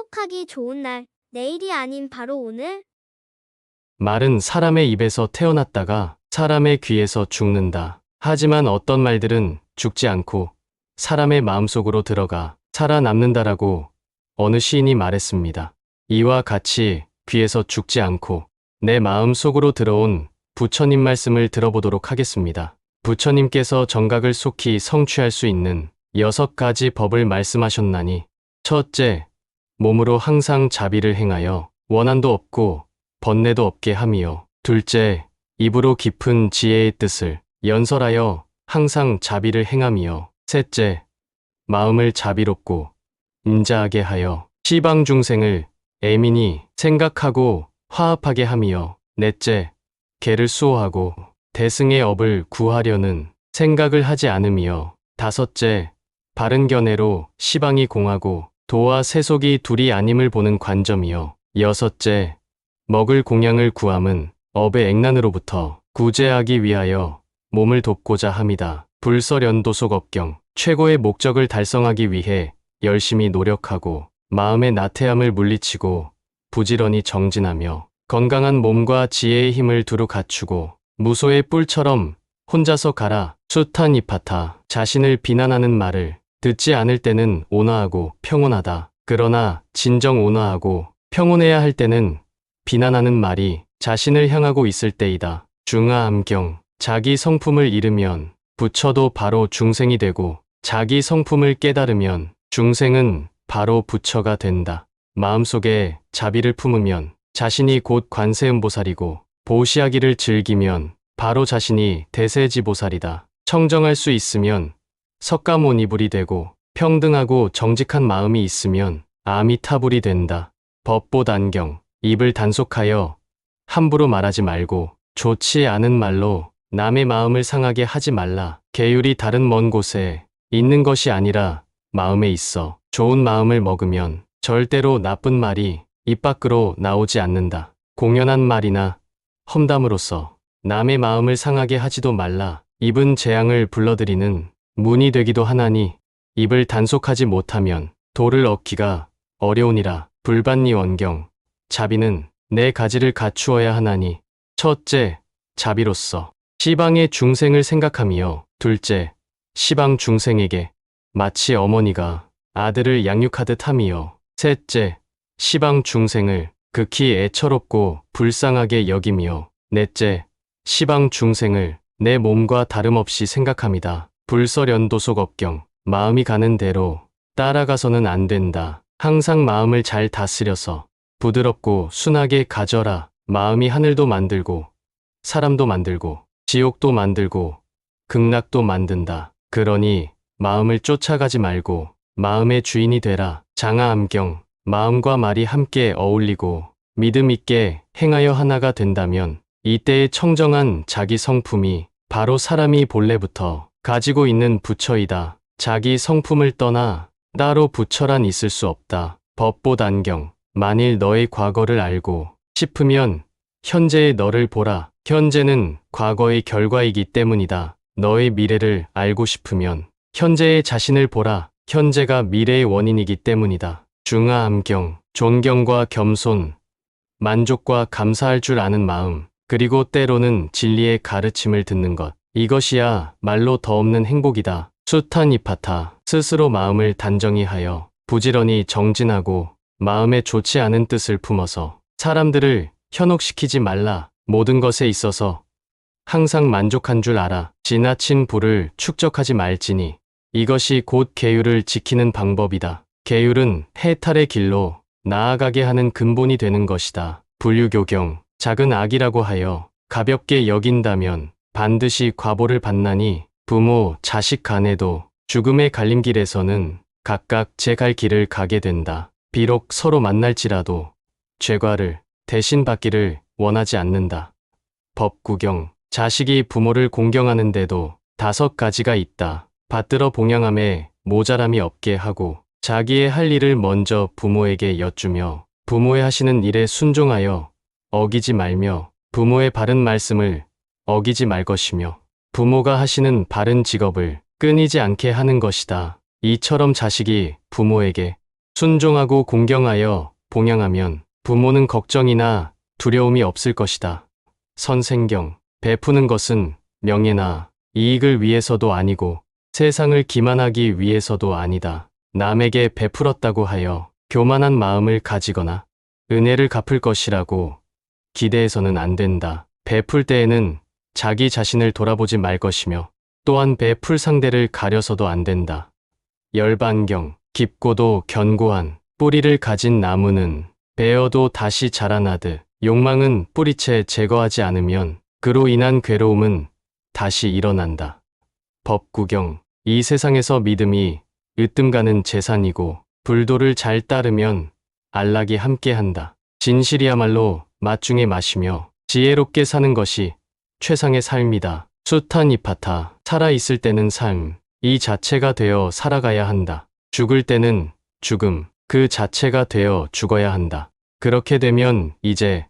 행복하기 좋은 날, 내일이 아닌 바로 오늘. 말은 사람의 입에서 태어났다가 사람의 귀에서 죽는다. 하지만 어떤 말들은 죽지 않고 사람의 마음속으로 들어가 살아남는다라고 어느 시인이 말했습니다. 이와 같이 귀에서 죽지 않고 내 마음속으로 들어온 부처님 말씀을 들어보도록 하겠습니다. 부처님께서 정각을 속히 성취할 수 있는 6가지 법을 말씀하셨나니, 첫째, 몸으로 항상 자비를 행하여 원한도 없고 번뇌도 없게 함이요. 둘째, 입으로 깊은 지혜의 뜻을 연설하여 항상 자비를 행함이요. 셋째, 마음을 자비롭고 인자하게 하여 시방 중생을 애민히 생각하고 화합하게 함이요. 넷째, 개를 수호하고 대승의 업을 구하려는 생각을 하지 않음이요. 다섯째, 바른 견해로 시방이 공하고 도와 세속이 둘이 아님을 보는 관점이요. 여섯째, 먹을 공양을 구함은 업의 액난으로부터 구제하기 위하여 몸을 돕고자 함이다. 불설연도속 업경, 최고의 목적을 달성하기 위해 열심히 노력하고 마음의 나태함을 물리치고 부지런히 정진하며 건강한 몸과 지혜의 힘을 두루 갖추고 무소의 뿔처럼 혼자서 가라 숱한 이파타. 자신을 비난하는 말을 듣지 않을 때는 온화하고 평온하다. 그러나 진정 온화하고 평온해야 할 때는 비난하는 말이 자신을 향하고 있을 때이다. 중화암경, 자기 성품을 잃으면 부처도 바로 중생이 되고 자기 성품을 깨달으면 중생은 바로 부처가 된다. 마음속에 자비를 품으면 자신이 곧 관세음보살이고 보시하기를 즐기면 바로 자신이 대세지보살이다. 청정할 수 있으면 석가모니불이 되고 평등하고 정직한 마음이 있으면 아미타불이 된다. 법보단경, 입을 단속하여 함부로 말하지 말고 좋지 않은 말로 남의 마음을 상하게 하지 말라. 계율이 다른 먼 곳에 있는 것이 아니라 마음에 있어. 좋은 마음을 먹으면 절대로 나쁜 말이 입 밖으로 나오지 않는다. 공연한 말이나 험담으로써 남의 마음을 상하게 하지도 말라. 입은 재앙을 불러들이는 문이 되기도 하나니 입을 단속하지 못하면 도를 얻기가 어려우니라. 불반니 원경, 자비는 네 가지를 갖추어야 하나니, 첫째, 자비로서 시방의 중생을 생각하며, 둘째, 시방 중생에게 마치 어머니가 아들을 양육하듯 함이요. 셋째, 시방 중생을 극히 애처롭고 불쌍하게 여기며, 넷째, 시방 중생을 내 몸과 다름없이 생각함이다. 불설연도속 업경, 마음이 가는 대로 따라가서는 안 된다. 항상 마음을 잘 다스려서 부드럽고 순하게 가져라. 마음이 하늘도 만들고 사람도 만들고 지옥도 만들고 극락도 만든다. 그러니 마음을 쫓아가지 말고 마음의 주인이 되라. 장하암경, 마음과 말이 함께 어울리고 믿음 있게 행하여 하나가 된다면 이때의 청정한 자기 성품이 바로 사람이 본래부터 가지고 있는 부처이다. 자기 성품을 떠나 따로 부처란 있을 수 없다. 법보단경, 만일 너의 과거를 알고 싶으면 현재의 너를 보라. 현재는 과거의 결과이기 때문이다. 너의 미래를 알고 싶으면 현재의 자신을 보라. 현재가 미래의 원인이기 때문이다. 중하암경, 존경과 겸손, 만족과 감사할 줄 아는 마음, 그리고 때로는 진리의 가르침을 듣는 것. 이것이야 말로 더 없는 행복이다. 숱한 이파타, 스스로 마음을 단정히 하여 부지런히 정진하고 마음에 좋지 않은 뜻을 품어서 사람들을 현혹시키지 말라. 모든 것에 있어서 항상 만족한 줄 알아. 지나친 부를 축적하지 말지니 이것이 곧 계율을 지키는 방법이다. 계율은 해탈의 길로 나아가게 하는 근본이 되는 것이다. 불유교경, 작은 악이라고 하여 가볍게 여긴다면 반드시 과보를 받나니 부모, 자식 간에도 죽음의 갈림길에서는 각각 제 갈 길을 가게 된다. 비록 서로 만날지라도 죄과를 대신 받기를 원하지 않는다. 법구경, 자식이 부모를 공경하는데도 5가지가 있다. 받들어 봉양함에 모자람이 없게 하고 자기의 할 일을 먼저 부모에게 여쭈며 부모의 하시는 일에 순종하여 어기지 말며 부모의 바른 말씀을 어기지 말 것이며 부모가 하시는 바른 직업을 끊이지 않게 하는 것이다. 이처럼 자식이 부모에게 순종하고 공경하여 봉양하면 부모는 걱정이나 두려움이 없을 것이다. 선생경, 베푸는 것은 명예나 이익을 위해서도 아니고 세상을 기만하기 위해서도 아니다. 남에게 베풀었다고 하여 교만한 마음을 가지거나 은혜를 갚을 것이라고 기대해서는 안 된다. 베풀 때에는 자기 자신을 돌아보지 말 것이며 또한 베풀 상대를 가려서도 안 된다. 열반경, 깊고도 견고한 뿌리를 가진 나무는 베어도 다시 자라나듯 욕망은 뿌리채 제거하지 않으면 그로 인한 괴로움은 다시 일어난다. 법구경, 이 세상에서 믿음이 으뜸가는 재산이고 불도를 잘 따르면 안락이 함께한다. 진실이야말로 맛중의 맛이며 지혜롭게 사는 것이 최상의 삶이다. 수타니파타, 살아있을 때는 삶, 이 자체가 되어 살아가야 한다. 죽을 때는 죽음, 그 자체가 되어 죽어야 한다. 그렇게 되면 이제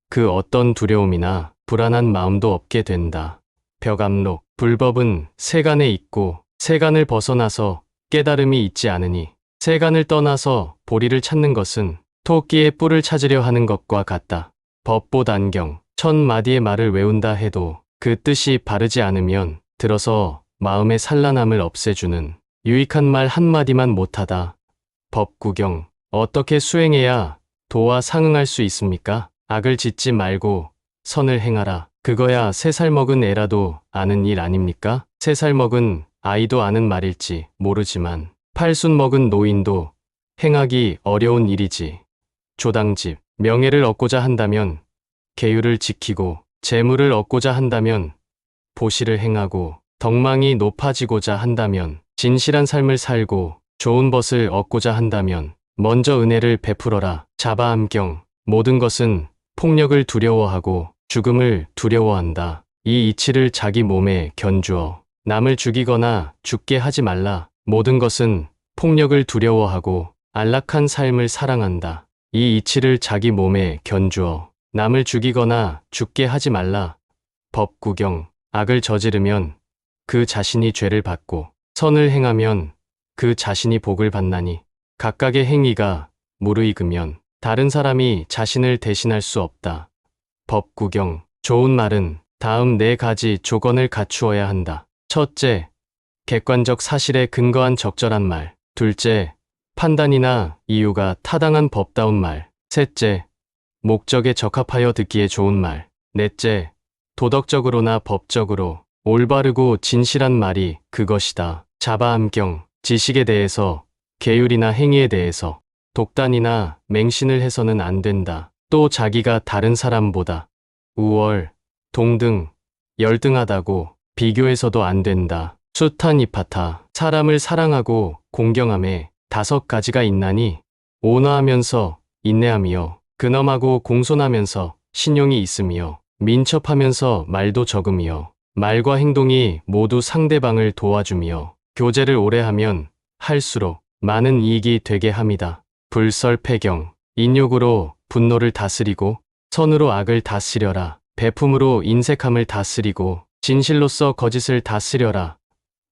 그 어떤 두려움이나 불안한 마음도 없게 된다. 벽암록, 불법은 세간에 있고 세간을 벗어나서 깨달음이 있지 않으니 세간을 떠나서 보리를 찾는 것은 토끼의 뿔을 찾으려 하는 것과 같다. 법보단경, 1000마디의 말을 외운다 해도 그 뜻이 바르지 않으면 들어서 마음의 산란함을 없애주는 유익한 말 한마디만 못하다. 법구경, 어떻게 수행해야 도와 상응할 수 있습니까? 악을 짓지 말고 선을 행하라. 그거야 3살 먹은 애라도 아는 일 아닙니까? 3살 먹은 아이도 아는 말일지 모르지만 80 먹은 노인도 행하기 어려운 일이지. 조당집, 명예를 얻고자 한다면 계율을 지키고 재물을 얻고자 한다면 보시를 행하고 덕망이 높아지고자 한다면 진실한 삶을 살고 좋은 벗을 얻고자 한다면 먼저 은혜를 베풀어라. 자바암경, 모든 것은 폭력을 두려워하고 죽음을 두려워한다. 이 이치를 자기 몸에 견주어 남을 죽이거나 죽게 하지 말라. 모든 것은 폭력을 두려워하고 안락한 삶을 사랑한다. 이 이치를 자기 몸에 견주어 남을 죽이거나 죽게 하지 말라. 법구경, 악을 저지르면 그 자신이 죄를 받고 선을 행하면 그 자신이 복을 받나니 각각의 행위가 무르익으면 다른 사람이 자신을 대신할 수 없다. 법구경, 좋은 말은 다음 4가지 조건을 갖추어야 한다. 첫째, 객관적 사실에 근거한 적절한 말. 둘째, 판단이나 이유가 타당한 법다운 말. 셋째, 목적에 적합하여 듣기에 좋은 말. 넷째, 도덕적으로나 법적으로 올바르고 진실한 말이 그것이다. 자바암경, 지식에 대해서, 계율이나 행위에 대해서 독단이나 맹신을 해서는 안 된다. 또 자기가 다른 사람보다 우월, 동등, 열등하다고 비교해서도 안 된다. 수타니파타, 사람을 사랑하고 공경함에 5가지가 있나니 온화하면서 인내하며 근엄하고 공손하면서 신용이 있으며 민첩하면서 말도 적으며 말과 행동이 모두 상대방을 도와주며 교제를 오래하면 할수록 많은 이익이 되게 함이다. 불설패경, 인욕으로 분노를 다스리고 선으로 악을 다스려라. 베품으로 인색함을 다스리고 진실로서 거짓을 다스려라.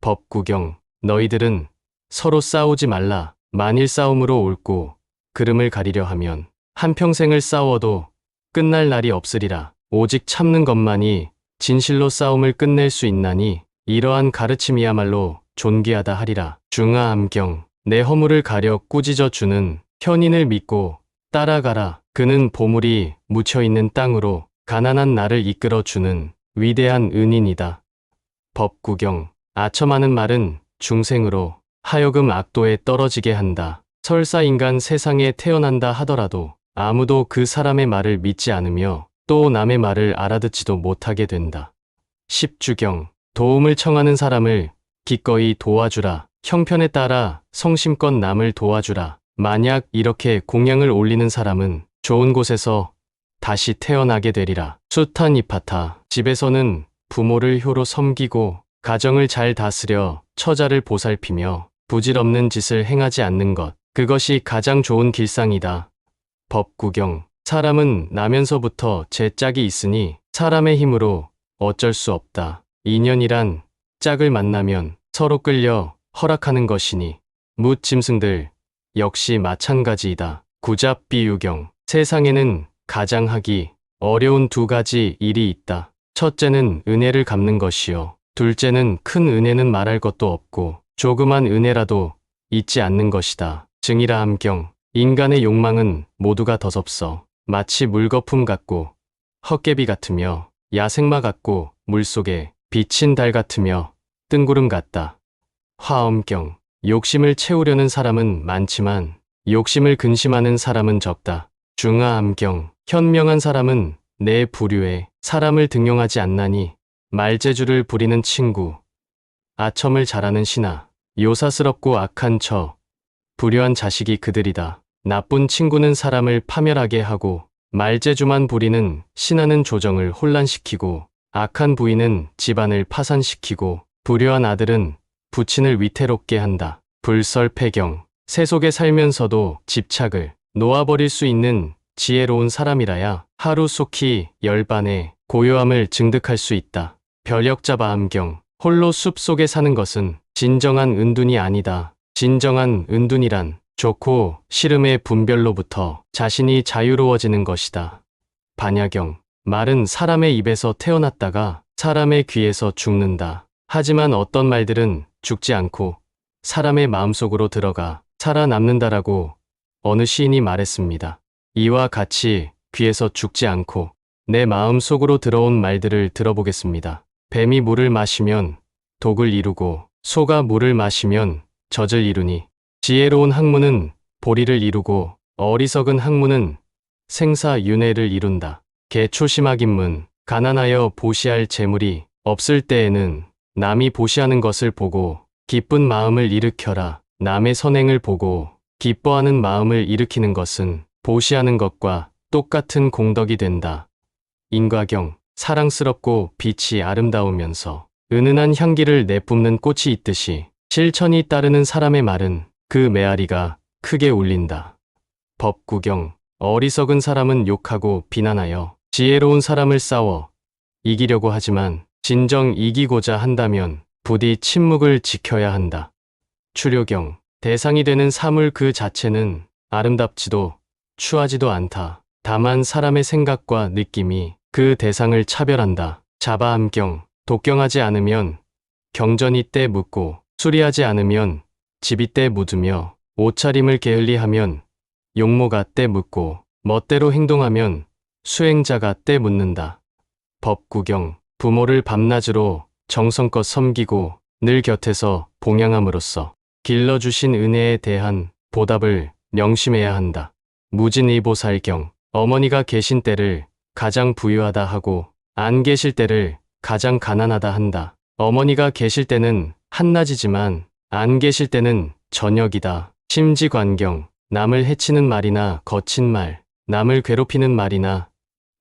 법구경, 너희들은 서로 싸우지 말라. 만일 싸움으로 옳고 그름을 가리려 하면 한평생을 싸워도 끝날 날이 없으리라. 오직 참는 것만이 진실로 싸움을 끝낼 수 있나니 이러한 가르침이야말로 존귀하다 하리라. 중하암경, 내 허물을 가려 꾸짖어 주는 현인을 믿고 따라가라. 그는 보물이 묻혀있는 땅으로 가난한 나를 이끌어 주는 위대한 은인이다. 법구경, 아첨하는 말은 중생으로 하여금 악도에 떨어지게 한다. 설사 인간 세상에 태어난다 하더라도 아무도 그 사람의 말을 믿지 않으며 또 남의 말을 알아듣지도 못하게 된다. 십주경, 도움을 청하는 사람을 기꺼이 도와주라. 형편에 따라 성심껏 남을 도와주라. 만약 이렇게 공양을 올리는 사람은 좋은 곳에서 다시 태어나게 되리라. 수타니파타, 집에서는 부모를 효로 섬기고 가정을 잘 다스려 처자를 보살피며 부질없는 짓을 행하지 않는 것, 그것이 가장 좋은 길상이다. 법구경, 사람은 나면서부터 제 짝이 있으니 사람의 힘으로 어쩔 수 없다. 인연이란 짝을 만나면 서로 끌려 허락하는 것이니 뭇짐승들 역시 마찬가지이다. 구잡비유경. 세상에는 가장 하기 어려운 두 가지 일이 있다. 첫째는 은혜를 갚는 것이요. 둘째는 큰 은혜는 말할 것도 없고 조그만 은혜라도 잊지 않는 것이다. 증이라 함경. 인간의 욕망은 모두가 더섭어 마치 물거품 같고 헛개비 같으며 야생마 같고 물속에 비친 달 같으며 뜬구름 같다. 화엄경. 욕심을 채우려는 사람은 많지만 욕심을 근심하는 사람은 적다. 중하암경. 현명한 사람은 내 부류에 사람을 등용하지 않나니 말재주를 부리는 친구, 아첨을 잘하는 신하, 요사스럽고 악한 처, 불효한 자식이 그들이다. 나쁜 친구는 사람을 파멸하게 하고 말재주만 부리는 신하는 조정을 혼란시키고 악한 부인은 집안을 파산시키고 불효한 아들은 부친을 위태롭게 한다. 불설패경. 세속에 살면서도 집착을 놓아버릴 수 있는 지혜로운 사람이라야 하루속히 열반의 고요함을 증득할 수 있다. 벼력자바암경. 홀로 숲속에 사는 것은 진정한 은둔이 아니다. 진정한 은둔이란 좋고 싫음의 분별로부터 자신이 자유로워지는 것이다. 반야경. 말은 사람의 입에서 태어났다가 사람의 귀에서 죽는다. 하지만 어떤 말들은 죽지 않고 사람의 마음속으로 들어가 살아남는다라고 어느 시인이 말했습니다. 이와 같이 귀에서 죽지 않고 내 마음속으로 들어온 말들을 들어보겠습니다. 뱀이 물을 마시면 독을 이루고 소가 물을 마시면 젖을 이루니 지혜로운 학문은 보리를 이루고 어리석은 학문은 생사윤회를 이룬다. 개초심학인문. 가난하여 보시할 재물이 없을 때에는 남이 보시하는 것을 보고 기쁜 마음을 일으켜라. 남의 선행을 보고 기뻐하는 마음을 일으키는 것은 보시하는 것과 똑같은 공덕이 된다. 인과경. 사랑스럽고 빛이 아름다우면서 은은한 향기를 내뿜는 꽃이 있듯이 실천이 따르는 사람의 말은 그 메아리가 크게 울린다. 법구경. 어리석은 사람은 욕하고 비난하여 지혜로운 사람을 싸워 이기려고 하지만 진정 이기고자 한다면 부디 침묵을 지켜야 한다. 추료경. 대상이 되는 사물 그 자체는 아름답지도 추하지도 않다. 다만 사람의 생각과 느낌이 그 대상을 차별한다. 자바암경. 독경하지 않으면 경전이 때 묻고 수리하지 않으면 집이 때 묻으며 옷차림을 게을리하면 용모가 때 묻고 멋대로 행동하면 수행자가 때 묻는다. 법구경. 부모를 밤낮으로 정성껏 섬기고 늘 곁에서 봉양함으로써 길러주신 은혜에 대한 보답을 명심해야 한다. 무진의보살경. 어머니가 계신 때를 가장 부유하다 하고 안 계실 때를 가장 가난하다 한다. 어머니가 계실 때는 한낮이지만 안 계실 때는 저녁이다. 심지관경. 남을 해치는 말이나 거친 말, 남을 괴롭히는 말이나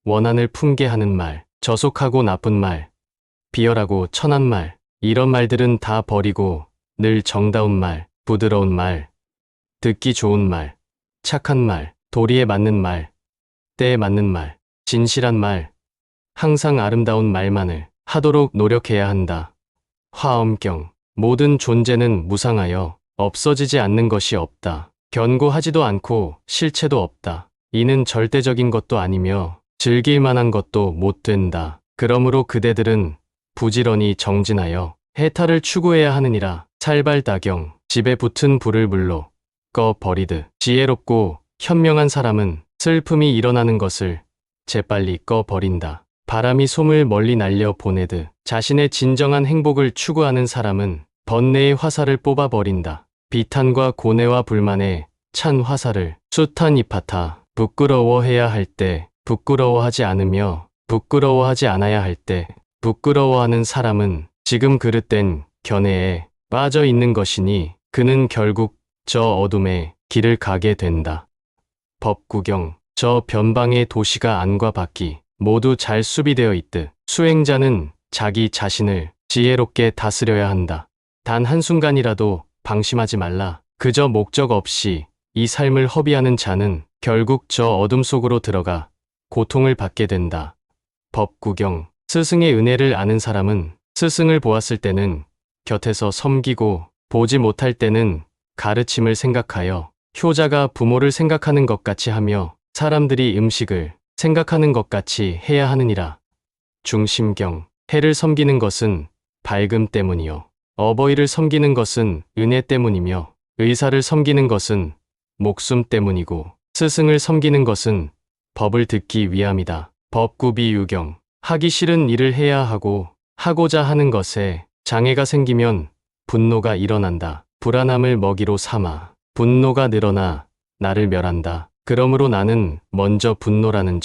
원한을 품게 하는 말, 저속하고 나쁜 말, 비열하고 천한 말, 이런 말들은 다 버리고 늘 정다운 말, 부드러운 말, 듣기 좋은 말, 착한 말, 도리에 맞는 말, 때에 맞는 말, 진실한 말, 항상 아름다운 말만을 하도록 노력해야 한다. 화엄경. 모든 존재는 무상하여 없어지지 않는 것이 없다. 견고하지도 않고 실체도 없다. 이는 절대적인 것도 아니며 즐길 만한 것도 못 된다. 그러므로 그대들은 부지런히 정진하여 해탈을 추구해야 하느니라. 찰발다경. 집에 붙은 불을 물로 꺼 버리듯 지혜롭고 현명한 사람은 슬픔이 일어나는 것을 재빨리 꺼 버린다. 바람이 솜을 멀리 날려 보내듯 자신의 진정한 행복을 추구하는 사람은 번뇌의 화살을 뽑아 버린다. 비탄과 고뇌와 불만에 찬 화살을 숱한 이파타. 부끄러워해야 할 때 부끄러워하지 않으며 부끄러워하지 않아야 할 때 부끄러워하는 사람은 지금 그릇된 견해에 빠져 있는 것이니 그는 결국 저 어둠의 길을 가게 된다. 법구경. 저 변방의 도시가 안과 밖이 모두 잘 수비되어 있듯 수행자는 자기 자신을 지혜롭게 다스려야 한다. 단 한순간이라도 방심하지 말라. 그저 목적 없이 이 삶을 허비하는 자는 결국 저 어둠 속으로 들어가 고통을 받게 된다. 법구경. 스승의 은혜를 아는 사람은 스승을 보았을 때는 곁에서 섬기고 보지 못할 때는 가르침을 생각하여 효자가 부모를 생각하는 것 같이 하며 사람들이 음식을 생각하는 것 같이 해야 하느니라. 중심경, 해를 섬기는 것은 밝음 때문이요. 어버이를 섬기는 것은 은혜 때문이며 의사를 섬기는 것은 목숨 때문이고 스승을 섬기는 것은 법을 듣기 위함이다. 법구비유경, 하기 싫은 일을 해야 하고 하고자 하는 것에 장애가 생기면 분노가 일어난다. 불안함을 먹이로 삼아 분노가 늘어나 나를 멸한다. 그러므로 나는 먼저 분노라는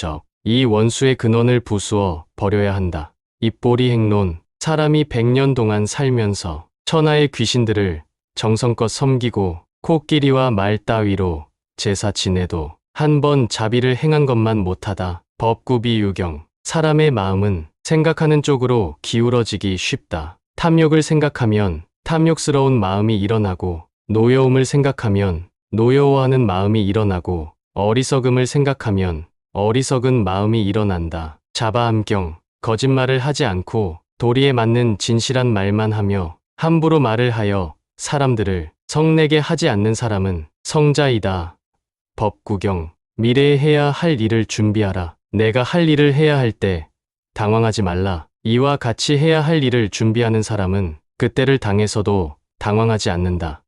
이 원수의 근원을 부수어 버려야 한다. 입보리 행론, 사람이 100년 동안 살면서 천하의 귀신들을 정성껏 섬기고 코끼리와 말 따위로 제사 지내도 한 번 자비를 행한 것만 못하다. 법구비유경, 사람의 마음은 생각하는 쪽으로 기울어지기 쉽다. 탐욕을 생각하면 탐욕스러운 마음이 일어나고 노여움을 생각하면 노여워하는 마음이 일어나고 어리석음을 생각하면 어리석은 마음이 일어난다. 자바암경, 거짓말을 하지 않고 도리에 맞는 진실한 말만 하며 함부로 말을 하여 사람들을 성내게 하지 않는 사람은 성자이다. 법구경, 미래에 해야 할 일을 준비하라. 내가 할 일을 해야 할 때 당황하지 말라. 이와 같이 해야 할 일을 준비하는 사람은 그때를 당해서도 당황하지 않는다.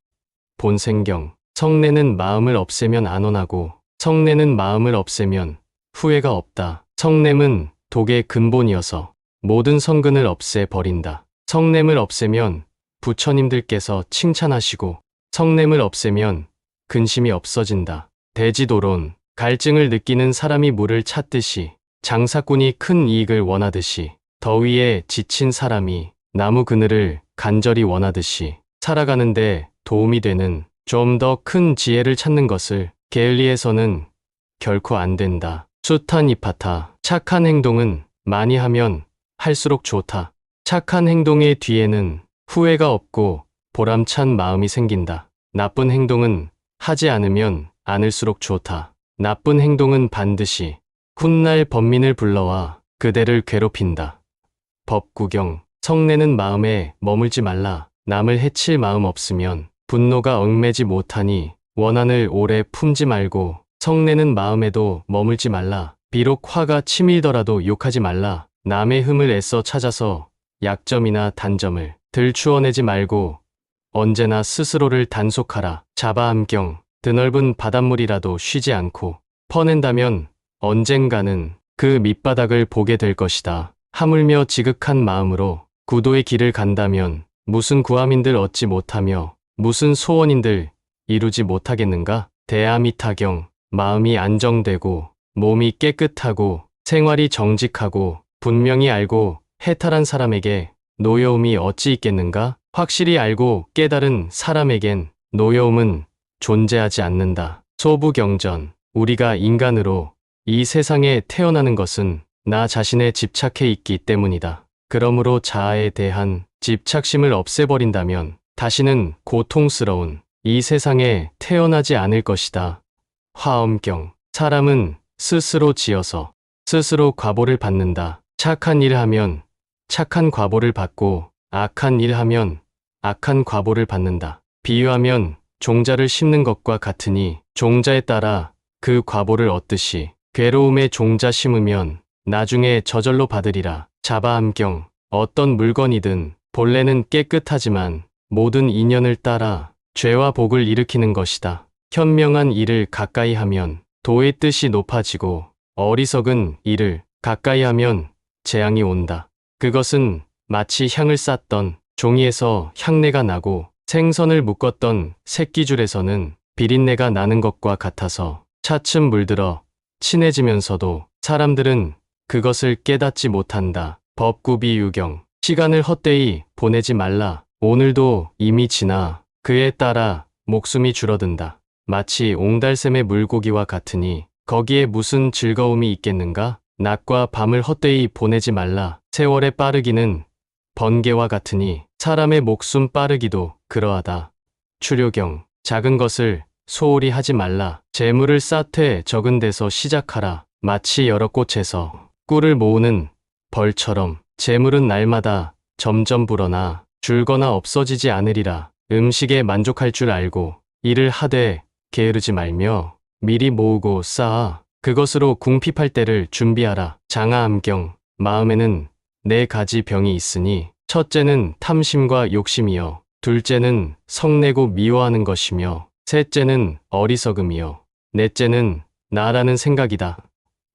본생경, 성내는 마음을 없애면 안온하고 성내는 마음을 없애면 후회가 없다. 성냄은 독의 근본이어서 모든 성근을 없애버린다. 성냄을 없애면 부처님들께서 칭찬하시고 성냄을 없애면 근심이 없어진다. 대지도론, 갈증을 느끼는 사람이 물을 찾듯이 장사꾼이 큰 이익을 원하듯이 더위에 지친 사람이 나무 그늘을 간절히 원하듯이 살아가는데 도움이 되는 좀 더 큰 지혜를 찾는 것을 게을리해서는 결코 안 된다. 수타니파타, 착한 행동은 많이 하면 할수록 좋다. 착한 행동의 뒤에는 후회가 없고 보람찬 마음이 생긴다. 나쁜 행동은 하지 않으면 않을수록 좋다. 나쁜 행동은 반드시 훗날 범민을 불러와 그대를 괴롭힌다. 법구경, 성내는 마음에 머물지 말라. 남을 해칠 마음 없으면 분노가 얽매지 못하니 원한을 오래 품지 말고 성내는 마음에도 머물지 말라. 비록 화가 치밀더라도 욕하지 말라. 남의 흠을 애써 찾아서 약점이나 단점을 들추어내지 말고 언제나 스스로를 단속하라. 자바암경, 드넓은 바닷물이라도 쉬지 않고 퍼낸다면 언젠가는 그 밑바닥을 보게 될 것이다. 하물며 지극한 마음으로 구도의 길을 간다면 무슨 구함인들 얻지 못하며 무슨 소원인들 이루지 못하겠는가? 대아미타경, 마음이 안정되고 몸이 깨끗하고 생활이 정직하고 분명히 알고 해탈한 사람에게 노여움이 어찌 있겠는가? 확실히 알고 깨달은 사람에겐 노여움은 존재하지 않는다. 소부경전, 우리가 인간으로 이 세상에 태어나는 것은 나 자신에 집착해 있기 때문이다. 그러므로 자아에 대한 집착심을 없애버린다면 다시는 고통스러운 이 세상에 태어나지 않을 것이다. 화엄경, 사람은 스스로 지어서 스스로 과보를 받는다. 착한 일을 하면 착한 과보를 받고 악한 일을 하면 악한 과보를 받는다. 비유하면 종자를 심는 것과 같으니 종자에 따라 그 과보를 얻듯이 괴로움에 종자 심으면 나중에 저절로 받으리라. 자바암경, 어떤 물건이든 본래는 깨끗하지만 모든 인연을 따라 죄와 복을 일으키는 것이다. 현명한 일을 가까이 하면 도의 뜻이 높아지고 어리석은 일을 가까이 하면 재앙이 온다. 그것은 마치 향을 쌌던 종이에서 향내가 나고 생선을 묶었던 새끼줄에서는 비린내가 나는 것과 같아서 차츰 물들어 친해지면서도 사람들은 그것을 깨닫지 못한다. 법구비유경, 시간을 헛되이 보내지 말라. 오늘도 이미 지나 그에 따라 목숨이 줄어든다. 마치 옹달샘의 물고기와 같으니 거기에 무슨 즐거움이 있겠는가? 낮과 밤을 헛되이 보내지 말라. 세월의 빠르기는 번개와 같으니 사람의 목숨 빠르기도 그러하다. 추료경, 작은 것을 소홀히 하지 말라. 재물을 쌓되 적은 데서 시작하라. 마치 여러 꽃에서 꿀을 모으는 벌처럼 재물은 날마다 점점 불어나 줄거나 없어지지 않으리라. 음식에 만족할 줄 알고 일을 하되 게으르지 말며 미리 모으고 쌓아 그것으로 궁핍할 때를 준비하라. 장하암경 마음에는 네 가지 병이 있으니 첫째는 탐심과 욕심이요 둘째는 성내고 미워하는 것이며 셋째는 어리석음이요 넷째는 나라는 생각이다.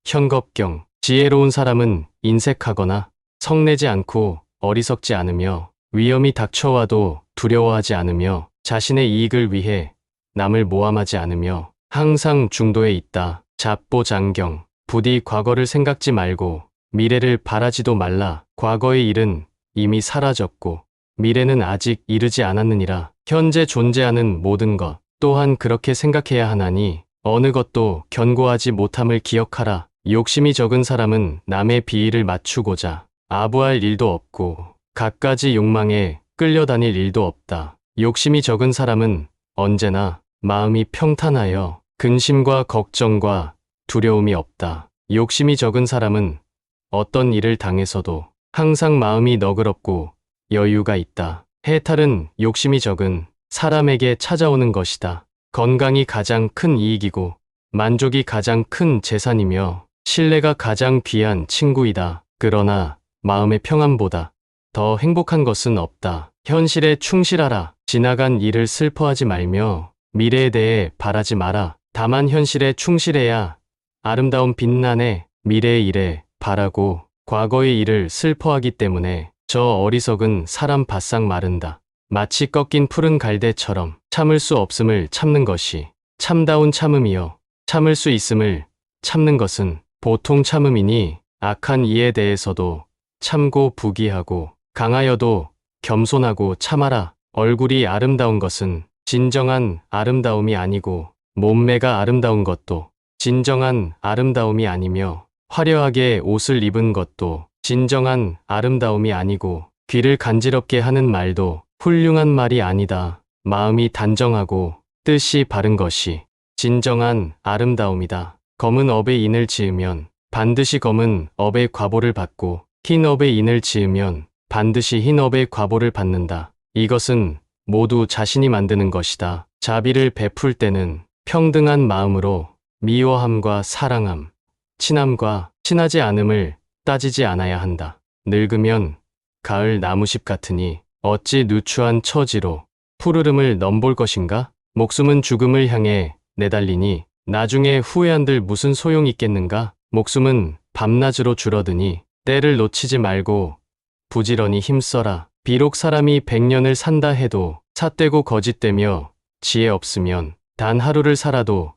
현겁경 지혜로운 사람은 인색하거나 성내지 않고 어리석지 않으며 위험이 닥쳐와도 두려워하지 않으며 자신의 이익을 위해 남을 모함하지 않으며 항상 중도에 있다. 잡보장경 부디 과거를 생각지 말고 미래를 바라지도 말라. 과거의 일은 이미 사라졌고 미래는 아직 이르지 않았느니라. 현재 존재하는 모든 것 또한 그렇게 생각해야 하나니 어느 것도 견고하지 못함을 기억하라. 욕심이 적은 사람은 남의 비위를 맞추고자 아부할 일도 없고 갖가지 욕망에 끌려다닐 일도 없다. 욕심이 적은 사람은 언제나 마음이 평탄하여 근심과 걱정과 두려움이 없다. 욕심이 적은 사람은 어떤 일을 당해서도 항상 마음이 너그럽고 여유가 있다. 해탈은 욕심이 적은 사람에게 찾아오는 것이다. 건강이 가장 큰 이익이고 만족이 가장 큰 재산이며 신뢰가 가장 귀한 친구이다. 그러나 마음의 평안보다 더 행복한 것은 없다. 현실에 충실하라. 지나간 일을 슬퍼하지 말며 미래에 대해 바라지 마라. 다만 현실에 충실해야 아름다운 빛나네. 미래의 일에 바라고 과거의 일을 슬퍼하기 때문에 저 어리석은 사람 바싹 마른다. 마치 꺾인 푸른 갈대처럼 참을 수 없음을 참는 것이 참다운 참음이요 참을 수 있음을 참는 것은 보통 참음이니 악한 이에 대해서도 참고 부귀하고 강하여도 겸손하고 참아라. 얼굴이 아름다운 것은 진정한 아름다움이 아니고 몸매가 아름다운 것도 진정한 아름다움이 아니며 화려하게 옷을 입은 것도 진정한 아름다움이 아니고 귀를 간지럽게 하는 말도 훌륭한 말이 아니다. 마음이 단정하고 뜻이 바른 것이 진정한 아름다움이다. 검은 업에 인을 지으면 반드시 검은 업의 과보를 받고 흰 업에 인을 지으면 반드시 흰 업의 과보를 받는다. 이것은 모두 자신이 만드는 것이다. 자비를 베풀 때는 평등한 마음으로 미워함과 사랑함, 친함과 친하지 않음을 따지지 않아야 한다. 늙으면 가을 나무십 같으니 어찌 누추한 처지로 푸르름을 넘볼 것인가? 목숨은 죽음을 향해 내달리니 나중에 후회한들 무슨 소용이 있겠는가? 목숨은 밤낮으로 줄어드니 때를 놓치지 말고 부지런히 힘써라. 비록 사람이 100년을 산다 해도 삿되고 거짓되며 지혜 없으면 단 하루를 살아도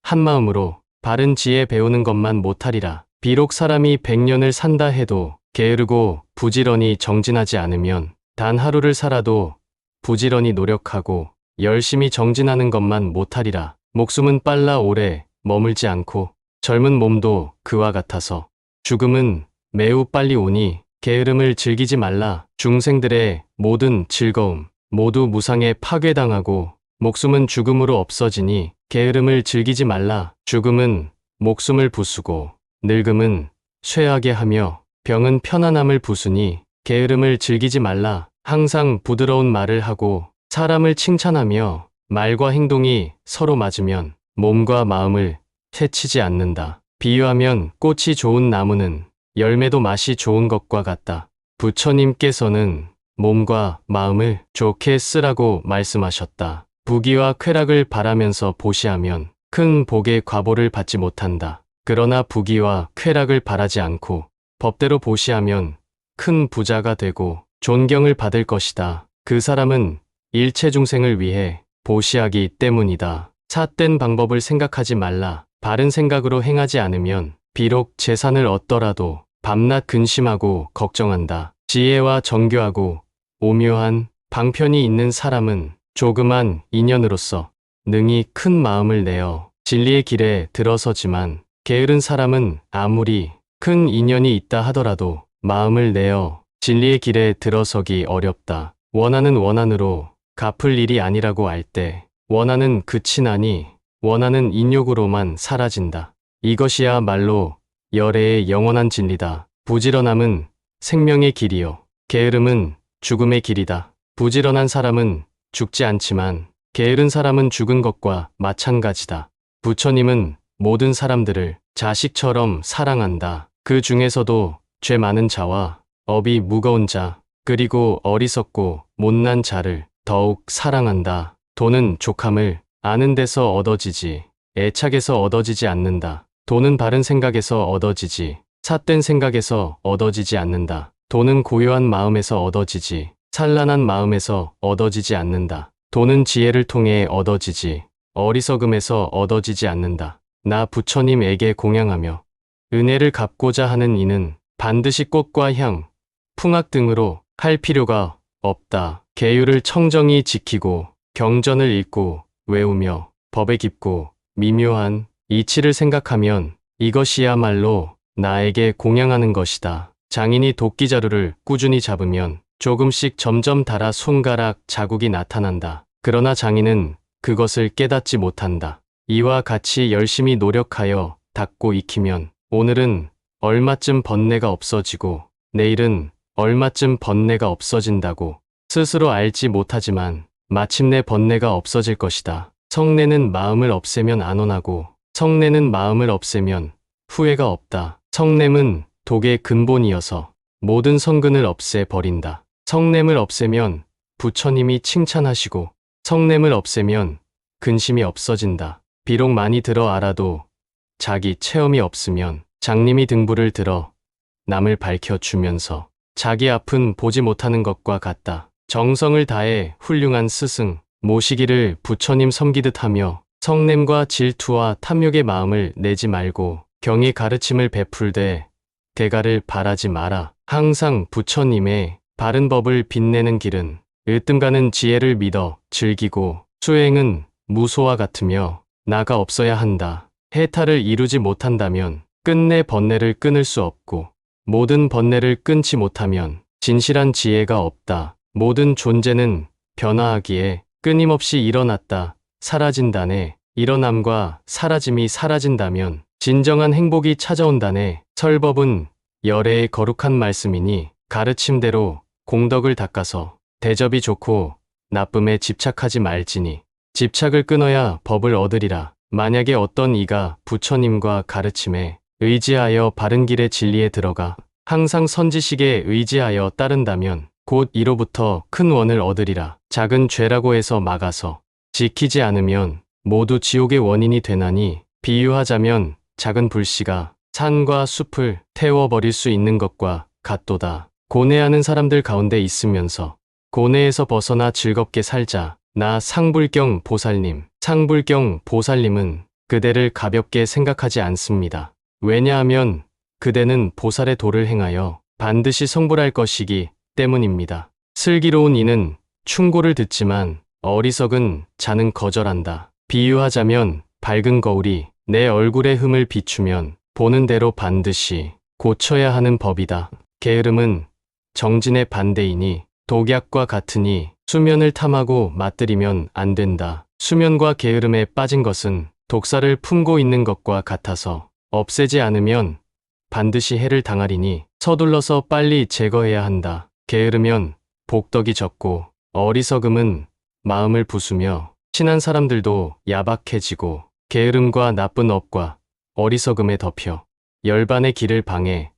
한마음으로 바른 지혜 배우는 것만 못하리라. 비록 사람이 100년을 산다 해도 게으르고 부지런히 정진하지 않으면 단 하루를 살아도 부지런히 노력하고 열심히 정진하는 것만 못하리라. 목숨은 빨라 오래 머물지 않고 젊은 몸도 그와 같아서 죽음은 매우 빨리 오니 게으름을 즐기지 말라. 중생들의 모든 즐거움 모두 무상에 파괴당하고 목숨은 죽음으로 없어지니 게으름을 즐기지 말라. 죽음은 목숨을 부수고 늙음은 쇠하게 하며 병은 편안함을 부수니 게으름을 즐기지 말라. 항상 부드러운 말을 하고 사람을 칭찬하며 말과 행동이 서로 맞으면 몸과 마음을 해치지 않는다. 비유하면 꽃이 좋은 나무는 열매도 맛이 좋은 것과 같다. 부처님께서는 몸과 마음을 좋게 쓰라고 말씀하셨다. 부귀와 쾌락을 바라면서 보시하면 큰 복의 과보를 받지 못한다. 그러나 부귀와 쾌락을 바라지 않고 법대로 보시하면 큰 부자가 되고 존경을 받을 것이다. 그 사람은 일체 중생을 위해 보시하기 때문이다. 삿된 방법을 생각하지 말라. 바른 생각으로 행하지 않으면 비록 재산을 얻더라도 밤낮 근심하고 걱정한다. 지혜와 정교하고 오묘한 방편이 있는 사람은 조그만 인연으로서 능히 큰 마음을 내어 진리의 길에 들어서지만 게으른 사람은 아무리 큰 인연이 있다 하더라도 마음을 내어 진리의 길에 들어서기 어렵다. 원하는 원한으로 갚을 일이 아니라고 알 때 원하는 끝이 나니 원하는 인욕으로만 사라진다. 이것이야말로 열애의 영원한 진리다. 부지런함은 생명의 길이요 게으름은 죽음의 길이다. 부지런한 사람은 죽지 않지만 게으른 사람은 죽은 것과 마찬가지다. 부처님은 모든 사람들을 자식처럼 사랑한다. 그 중에서도 죄 많은 자와 업이 무거운 자, 그리고 어리석고 못난 자를 더욱 사랑한다. 돈은 족함을 아는 데서 얻어지지, 애착에서 얻어지지 않는다. 돈은 바른 생각에서 얻어지지, 삿된 생각에서 얻어지지 않는다. 돈은 고요한 마음에서 얻어지지, 찬란한 마음에서 얻어지지 않는다. 돈은 지혜를 통해 얻어지지, 어리석음에서 얻어지지 않는다. 나 부처님에게 공양하며 은혜를 갚고자 하는 이는 반드시 꽃과 향, 풍악 등으로 할 필요가 없다. 계율을 청정히 지키고 경전을 읽고 외우며 법에 깊고 미묘한 이치를 생각하면 이것이야말로 나에게 공양하는 것이다. 장인이 도끼자루를 꾸준히 잡으면 조금씩 점점 닳아 손가락 자국이 나타난다. 그러나 장인은 그것을 깨닫지 못한다. 이와 같이 열심히 노력하여 닦고 익히면 오늘은 얼마쯤 번뇌가 없어지고 내일은 얼마쯤 번뇌가 없어진다고 스스로 알지 못하지만 마침내 번뇌가 없어질 것이다. 성내는 마음을 없애면 안온하고 성내는 마음을 없애면 후회가 없다. 성냄은 독의 근본이어서 모든 성근을 없애버린다. 성냄을 없애면 부처님이 칭찬하시고 성냄을 없애면 근심이 없어진다. 비록 많이 들어 알아도 자기 체험이 없으면 장님이 등불을 들어 남을 밝혀주면서 자기 앞은 보지 못하는 것과 같다. 정성을 다해 훌륭한 스승 모시기를 부처님 섬기듯 하며 성냄과 질투와 탐욕의 마음을 내지 말고 경의 가르침을 베풀되 대가를 바라지 마라. 항상 부처님의 바른 법을 빛내는 길은 으뜸가는 지혜를 믿어 즐기고 수행은 무소와 같으며 나가 없어야 한다. 해탈을 이루지 못한다면 끝내 번뇌를 끊을 수 없고 모든 번뇌를 끊지 못하면 진실한 지혜가 없다. 모든 존재는 변화하기에 끊임없이 일어났다 사라진다네. 일어남과 사라짐이 사라진다면 진정한 행복이 찾아온다네. 설법은 열애의 거룩한 말씀이니 가르침대로 공덕을 닦아서 대접이 좋고 나쁨에 집착하지 말지니 집착을 끊어야 법을 얻으리라. 만약에 어떤 이가 부처님과 가르침에 의지하여 바른 길의 진리에 들어가 항상 선지식에 의지하여 따른다면 곧 이로부터 큰 원을 얻으리라. 작은 죄라고 해서 막아서 지키지 않으면 모두 지옥의 원인이 되나니 비유하자면 작은 불씨가 산과 숲을 태워버릴 수 있는 것과 같도다. 고뇌하는 사람들 가운데 있으면서 고뇌에서 벗어나 즐겁게 살자. 나 상불경 보살님. 상불경 보살님은 그대를 가볍게 생각하지 않습니다. 왜냐하면 그대는 보살의 도를 행하여 반드시 성불할 것이기 때문입니다. 슬기로운 이는 충고를 듣지만 어리석은 자는 거절한다. 비유하자면 밝은 거울이 내 얼굴의 흠을 비추면 보는 대로 반드시 고쳐야 하는 법이다. 게으름은 정진의 반대이니 독약과 같으니 수면을 탐하고 맞들이면 안 된다. 수면과 게으름에 빠진 것은 독사를 품고 있는 것과 같아서 없애지 않으면 반드시 해를 당하리니 서둘러서 빨리 제거해야 한다. 게으르면 복덕이 적고 어리석음은 마음을 부수며 친한 사람들도 야박해지고 게으름과 나쁜 업과 어리석음에 덮여 열반의 길을 방해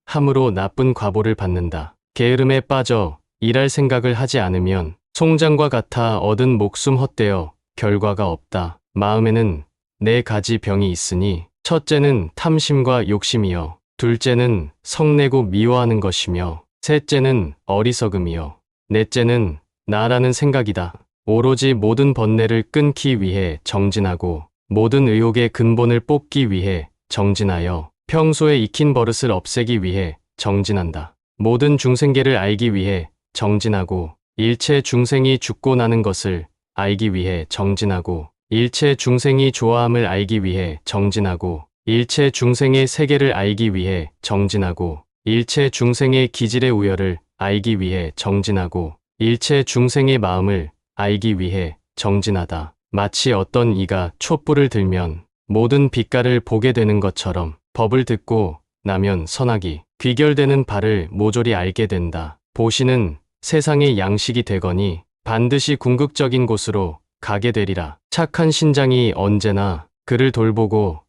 함으로 나쁜 과보를 받는다. 게으름에 빠져 일할 생각을 하지 않으면 송장과 같아 얻은 목숨 헛되어 결과가 없다. 마음에는 네 가지 병이 있으니 첫째는 탐심과 욕심이요, 둘째는 성내고 미워하는 것이며 셋째는 어리석음이요, 넷째는 나라는 생각이다. 오로지 모든 번뇌를 끊기 위해 정진하고 모든 의욕의 근본을 뽑기 위해 정진하여 평소에 익힌 버릇을 없애기 위해 정진한다. 모든 중생계를 알기 위해 정진하고 일체 중생이 죽고 나는 것을 알기 위해 정진하고 일체 중생이 좋아함을 알기 위해 정진하고 일체 중생의 세계를 알기 위해 정진하고 일체 중생의 기질의 우열을 알기 위해 정진하고 일체 중생의 마음을 알기 위해 정진하다. 마치 어떤 이가 촛불을 들면 모든 빛깔을 보게 되는 것처럼 법을 듣고 나면 선악이 귀결되는 바를 모조리 알게 된다. 보시는 세상의 양식이 되거니 반드시 궁극적인 곳으로 가게 되리라. 착한 신장이 언제나 그를 돌보고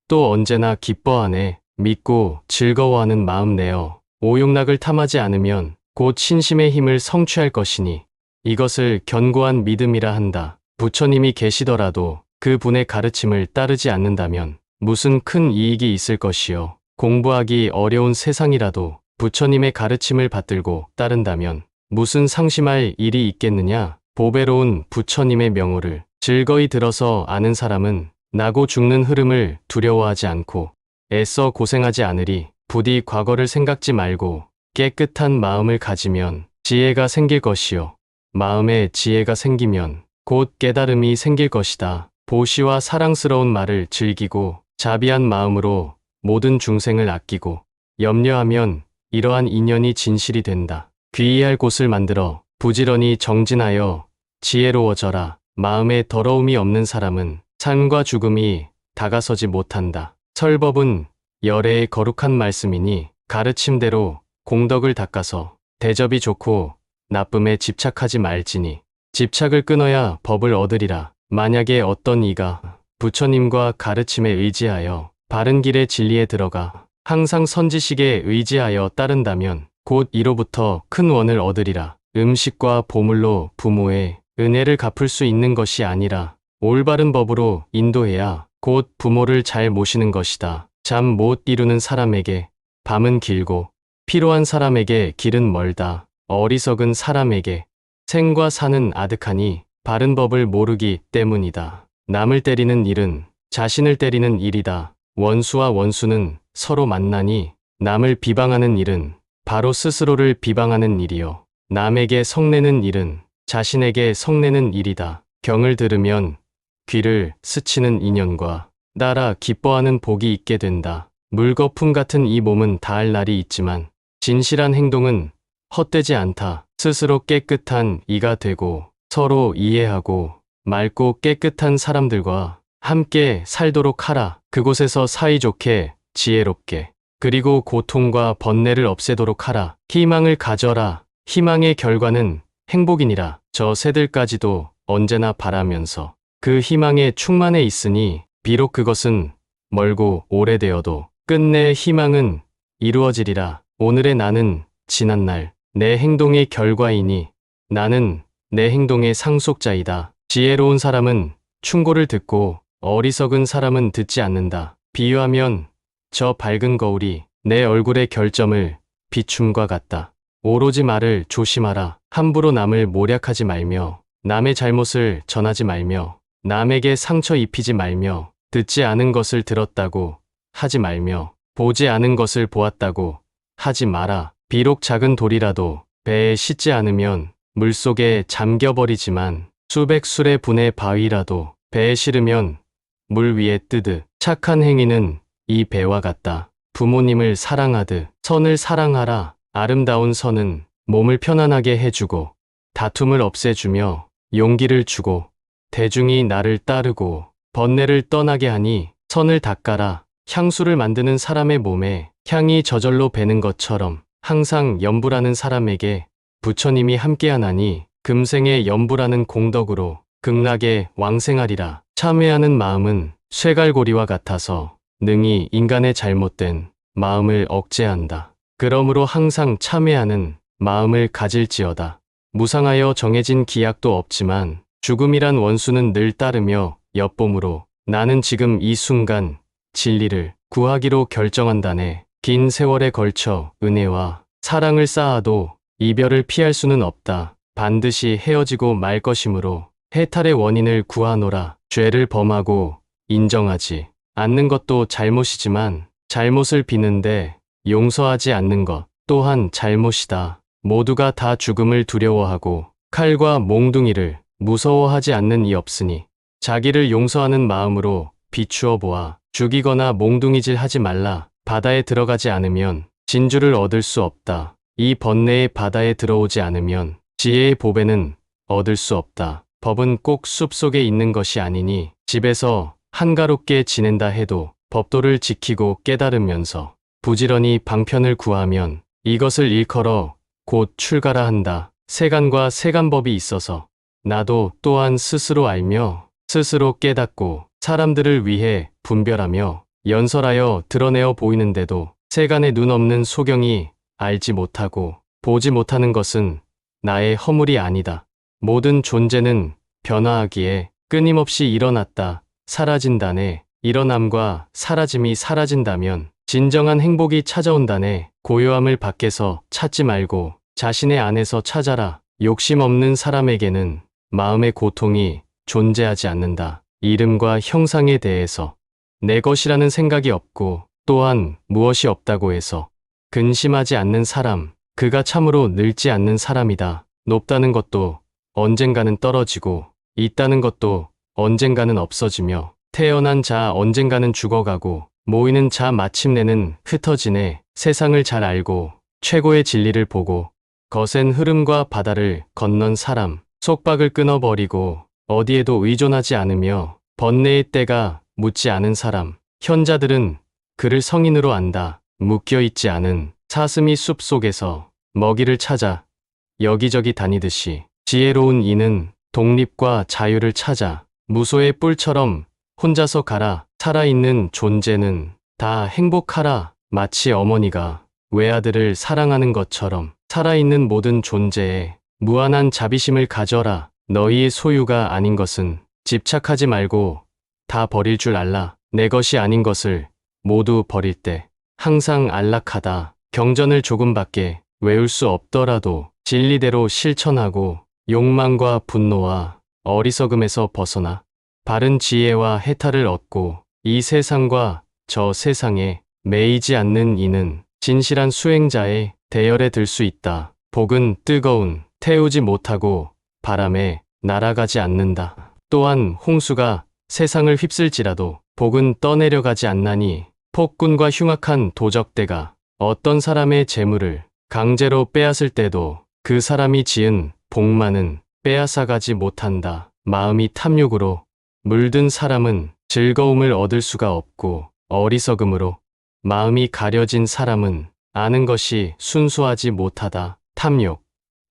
또 언제나 기뻐하네. 믿고 즐거워하는 마음 내어 오용락을 탐하지 않으면 곧 신심의 힘을 성취할 것이니 이것을 견고한 믿음이라 한다. 부처님이 계시더라도 그 분의 가르침을 따르지 않는다면 무슨 큰 이익이 있을 것이요. 공부하기 어려운 세상이라도 부처님의 가르침을 받들고 따른다면 무슨 상심할 일이 있겠느냐. 보배로운 부처님의 명호를 즐거이 들어서 아는 사람은 나고 죽는 흐름을 두려워하지 않고 애써 고생하지 않으리. 부디 과거를 생각지 말고 깨끗한 마음을 가지면 지혜가 생길 것이요. 마음에 지혜가 생기면 곧 깨달음이 생길 것이다. 보시와 사랑스러운 말을 즐기고 자비한 마음으로 모든 중생을 아끼고 염려하면 이러한 인연이 진실이 된다. 귀의할 곳을 만들어 부지런히 정진하여 지혜로워져라. 마음에 더러움이 없는 사람은 삶과 죽음이 다가서지 못한다. 설법은 열애의 거룩한 말씀이니 가르침대로 공덕을 닦아서 대접이 좋고 나쁨에 집착하지 말지니 집착을 끊어야 법을 얻으리라. 만약에 어떤 이가 부처님과 가르침에 의지하여 바른 길의 진리에 들어가 항상 선지식에 의지하여 따른다면 곧 이로부터 큰 원을 얻으리라. 음식과 보물로 부모의 은혜를 갚을 수 있는 것이 아니라 올바른 법으로 인도해야 곧 부모를 잘 모시는 것이다. 잠 못 이루는 사람에게 밤은 길고 피로한 사람에게 길은 멀다. 어리석은 사람에게 생과 사는 아득하니 바른 법을 모르기 때문이다. 남을 때리는 일은 자신을 때리는 일이다. 원수와 원수는 서로 만나니 남을 비방하는 일은 바로 스스로를 비방하는 일이요. 남에게 성내는 일은 자신에게 성내는 일이다. 경을 들으면 귀를 스치는 인연과 따라 기뻐하는 복이 있게 된다. 물거품 같은 이 몸은 다할 날이 있지만 진실한 행동은 헛되지 않다. 스스로 깨끗한 이가 되고 서로 이해하고 맑고 깨끗한 사람들과 함께 살도록 하라. 그곳에서 사이좋게 지혜롭게 그리고 고통과 번뇌를 없애도록 하라. 희망을 가져라. 희망의 결과는 행복이니라. 저 새들까지도 언제나 바라면서 그 희망에 충만해 있으니 비록 그것은 멀고 오래되어도 끝내 희망은 이루어지리라. 오늘의 나는 지난날 내 행동의 결과이니 나는 내 행동의 상속자이다. 지혜로운 사람은 충고를 듣고 어리석은 사람은 듣지 않는다. 비유하면 저 밝은 거울이 내 얼굴의 결점을 비춤과 같다. 오로지 말을 조심하라. 함부로 남을 모략하지 말며 남의 잘못을 전하지 말며 남에게 상처 입히지 말며 듣지 않은 것을 들었다고 하지 말며 보지 않은 것을 보았다고 하지 마라. 비록 작은 돌이라도 배에 싣지 않으면 물속에 잠겨버리지만 수백 술의 분의 바위라도 배에 실으면 물 위에 뜨듯 착한 행위는 이 배와 같다. 부모님을 사랑하듯 선을 사랑하라. 아름다운 선은 몸을 편안하게 해주고 다툼을 없애주며 용기를 주고 대중이 나를 따르고 번뇌를 떠나게 하니 선을 닦아라. 향수를 만드는 사람의 몸에 향이 저절로 배는 것처럼 항상 염불하는 사람에게 부처님이 함께하나니 금생의 염불하는 공덕으로 극락에 왕생하리라. 참회하는 마음은 쇠갈고리와 같아서 능히 인간의 잘못된 마음을 억제한다. 그러므로 항상 참회하는 마음을 가질지어다. 무상하여 정해진 기약도 없지만 죽음이란 원수는 늘 따르며 엿봄으로 나는 지금 이 순간 진리를 구하기로 결정한다네. 긴 세월에 걸쳐 은혜와 사랑을 쌓아도 이별을 피할 수는 없다. 반드시 헤어지고 말 것이므로 해탈의 원인을 구하노라. 죄를 범하고 인정하지 않는 것도 잘못이지만 잘못을 비는데 용서하지 않는 것 또한 잘못이다. 모두가 다 죽음을 두려워하고 칼과 몽둥이를 무서워하지 않는 이 없으니 자기를 용서하는 마음으로 비추어 보아. 죽이거나 몽둥이질 하지 말라. 바다에 들어가지 않으면 진주를 얻을 수 없다. 이 번뇌의 바다에 들어오지 않으면 지혜의 보배는 얻을 수 없다. 법은 꼭 숲속에 있는 것이 아니니 집에서 한가롭게 지낸다 해도 법도를 지키고 깨달으면서 부지런히 방편을 구하면 이것을 일컬어 곧 출가라 한다. 세간과 세간법이 있어서 나도 또한 스스로 알며 스스로 깨닫고 사람들을 위해 분별하며 연설하여 드러내어 보이는데도 세간에 눈 없는 소경이 알지 못하고 보지 못하는 것은 나의 허물이 아니다. 모든 존재는 변화하기에 끊임없이 일어났다 사라진다네. 일어남과 사라짐이 사라진다면 진정한 행복이 찾아온다네. 고요함을 밖에서 찾지 말고 자신의 안에서 찾아라. 욕심 없는 사람에게는 마음의 고통이 존재하지 않는다. 이름과 형상에 대해서 내 것이라는 생각이 없고 또한 무엇이 없다고 해서 근심하지 않는 사람, 그가 참으로 늙지 않는 사람이다. 높다는 것도 언젠가는 떨어지고 있다는 것도 언젠가는 없어지며 태어난 자 언젠가는 죽어가고 모이는 자 마침내는 흩어지네. 세상을 잘 알고 최고의 진리를 보고 거센 흐름과 바다를 건넌 사람, 속박을 끊어버리고 어디에도 의존하지 않으며 번뇌의 때가 묻지 않은 사람, 현자들은 그를 성인으로 안다. 묶여있지 않은 사슴이 숲속에서 먹이를 찾아 여기저기 다니듯이 지혜로운 이는 독립과 자유를 찾아 무소의 뿔처럼 혼자서 가라. 살아있는 존재는 다 행복하라. 마치 어머니가 외아들을 사랑하는 것처럼 살아있는 모든 존재에 무한한 자비심을 가져라. 너희의 소유가 아닌 것은 집착하지 말고 다 버릴 줄 알라. 내 것이 아닌 것을 모두 버릴 때 항상 안락하다. 경전을 조금밖에 외울 수 없더라도 진리대로 실천하고 욕망과 분노와 어리석음에서 벗어나 바른 지혜와 해탈을 얻고 이 세상과 저 세상에 매이지 않는 이는 진실한 수행자의 대열에 들 수 있다. 복은 뜨거운 태우지 못하고 바람에 날아가지 않는다. 또한 홍수가 세상을 휩쓸지라도 복은 떠내려가지 않나니 폭군과 흉악한 도적대가 어떤 사람의 재물을 강제로 빼앗을 때도 그 사람이 지은 복만은 빼앗아가지 못한다. 마음이 탐욕으로 물든 사람은 즐거움을 얻을 수가 없고 어리석음으로 마음이 가려진 사람은 아는 것이 순수하지 못하다. 탐욕,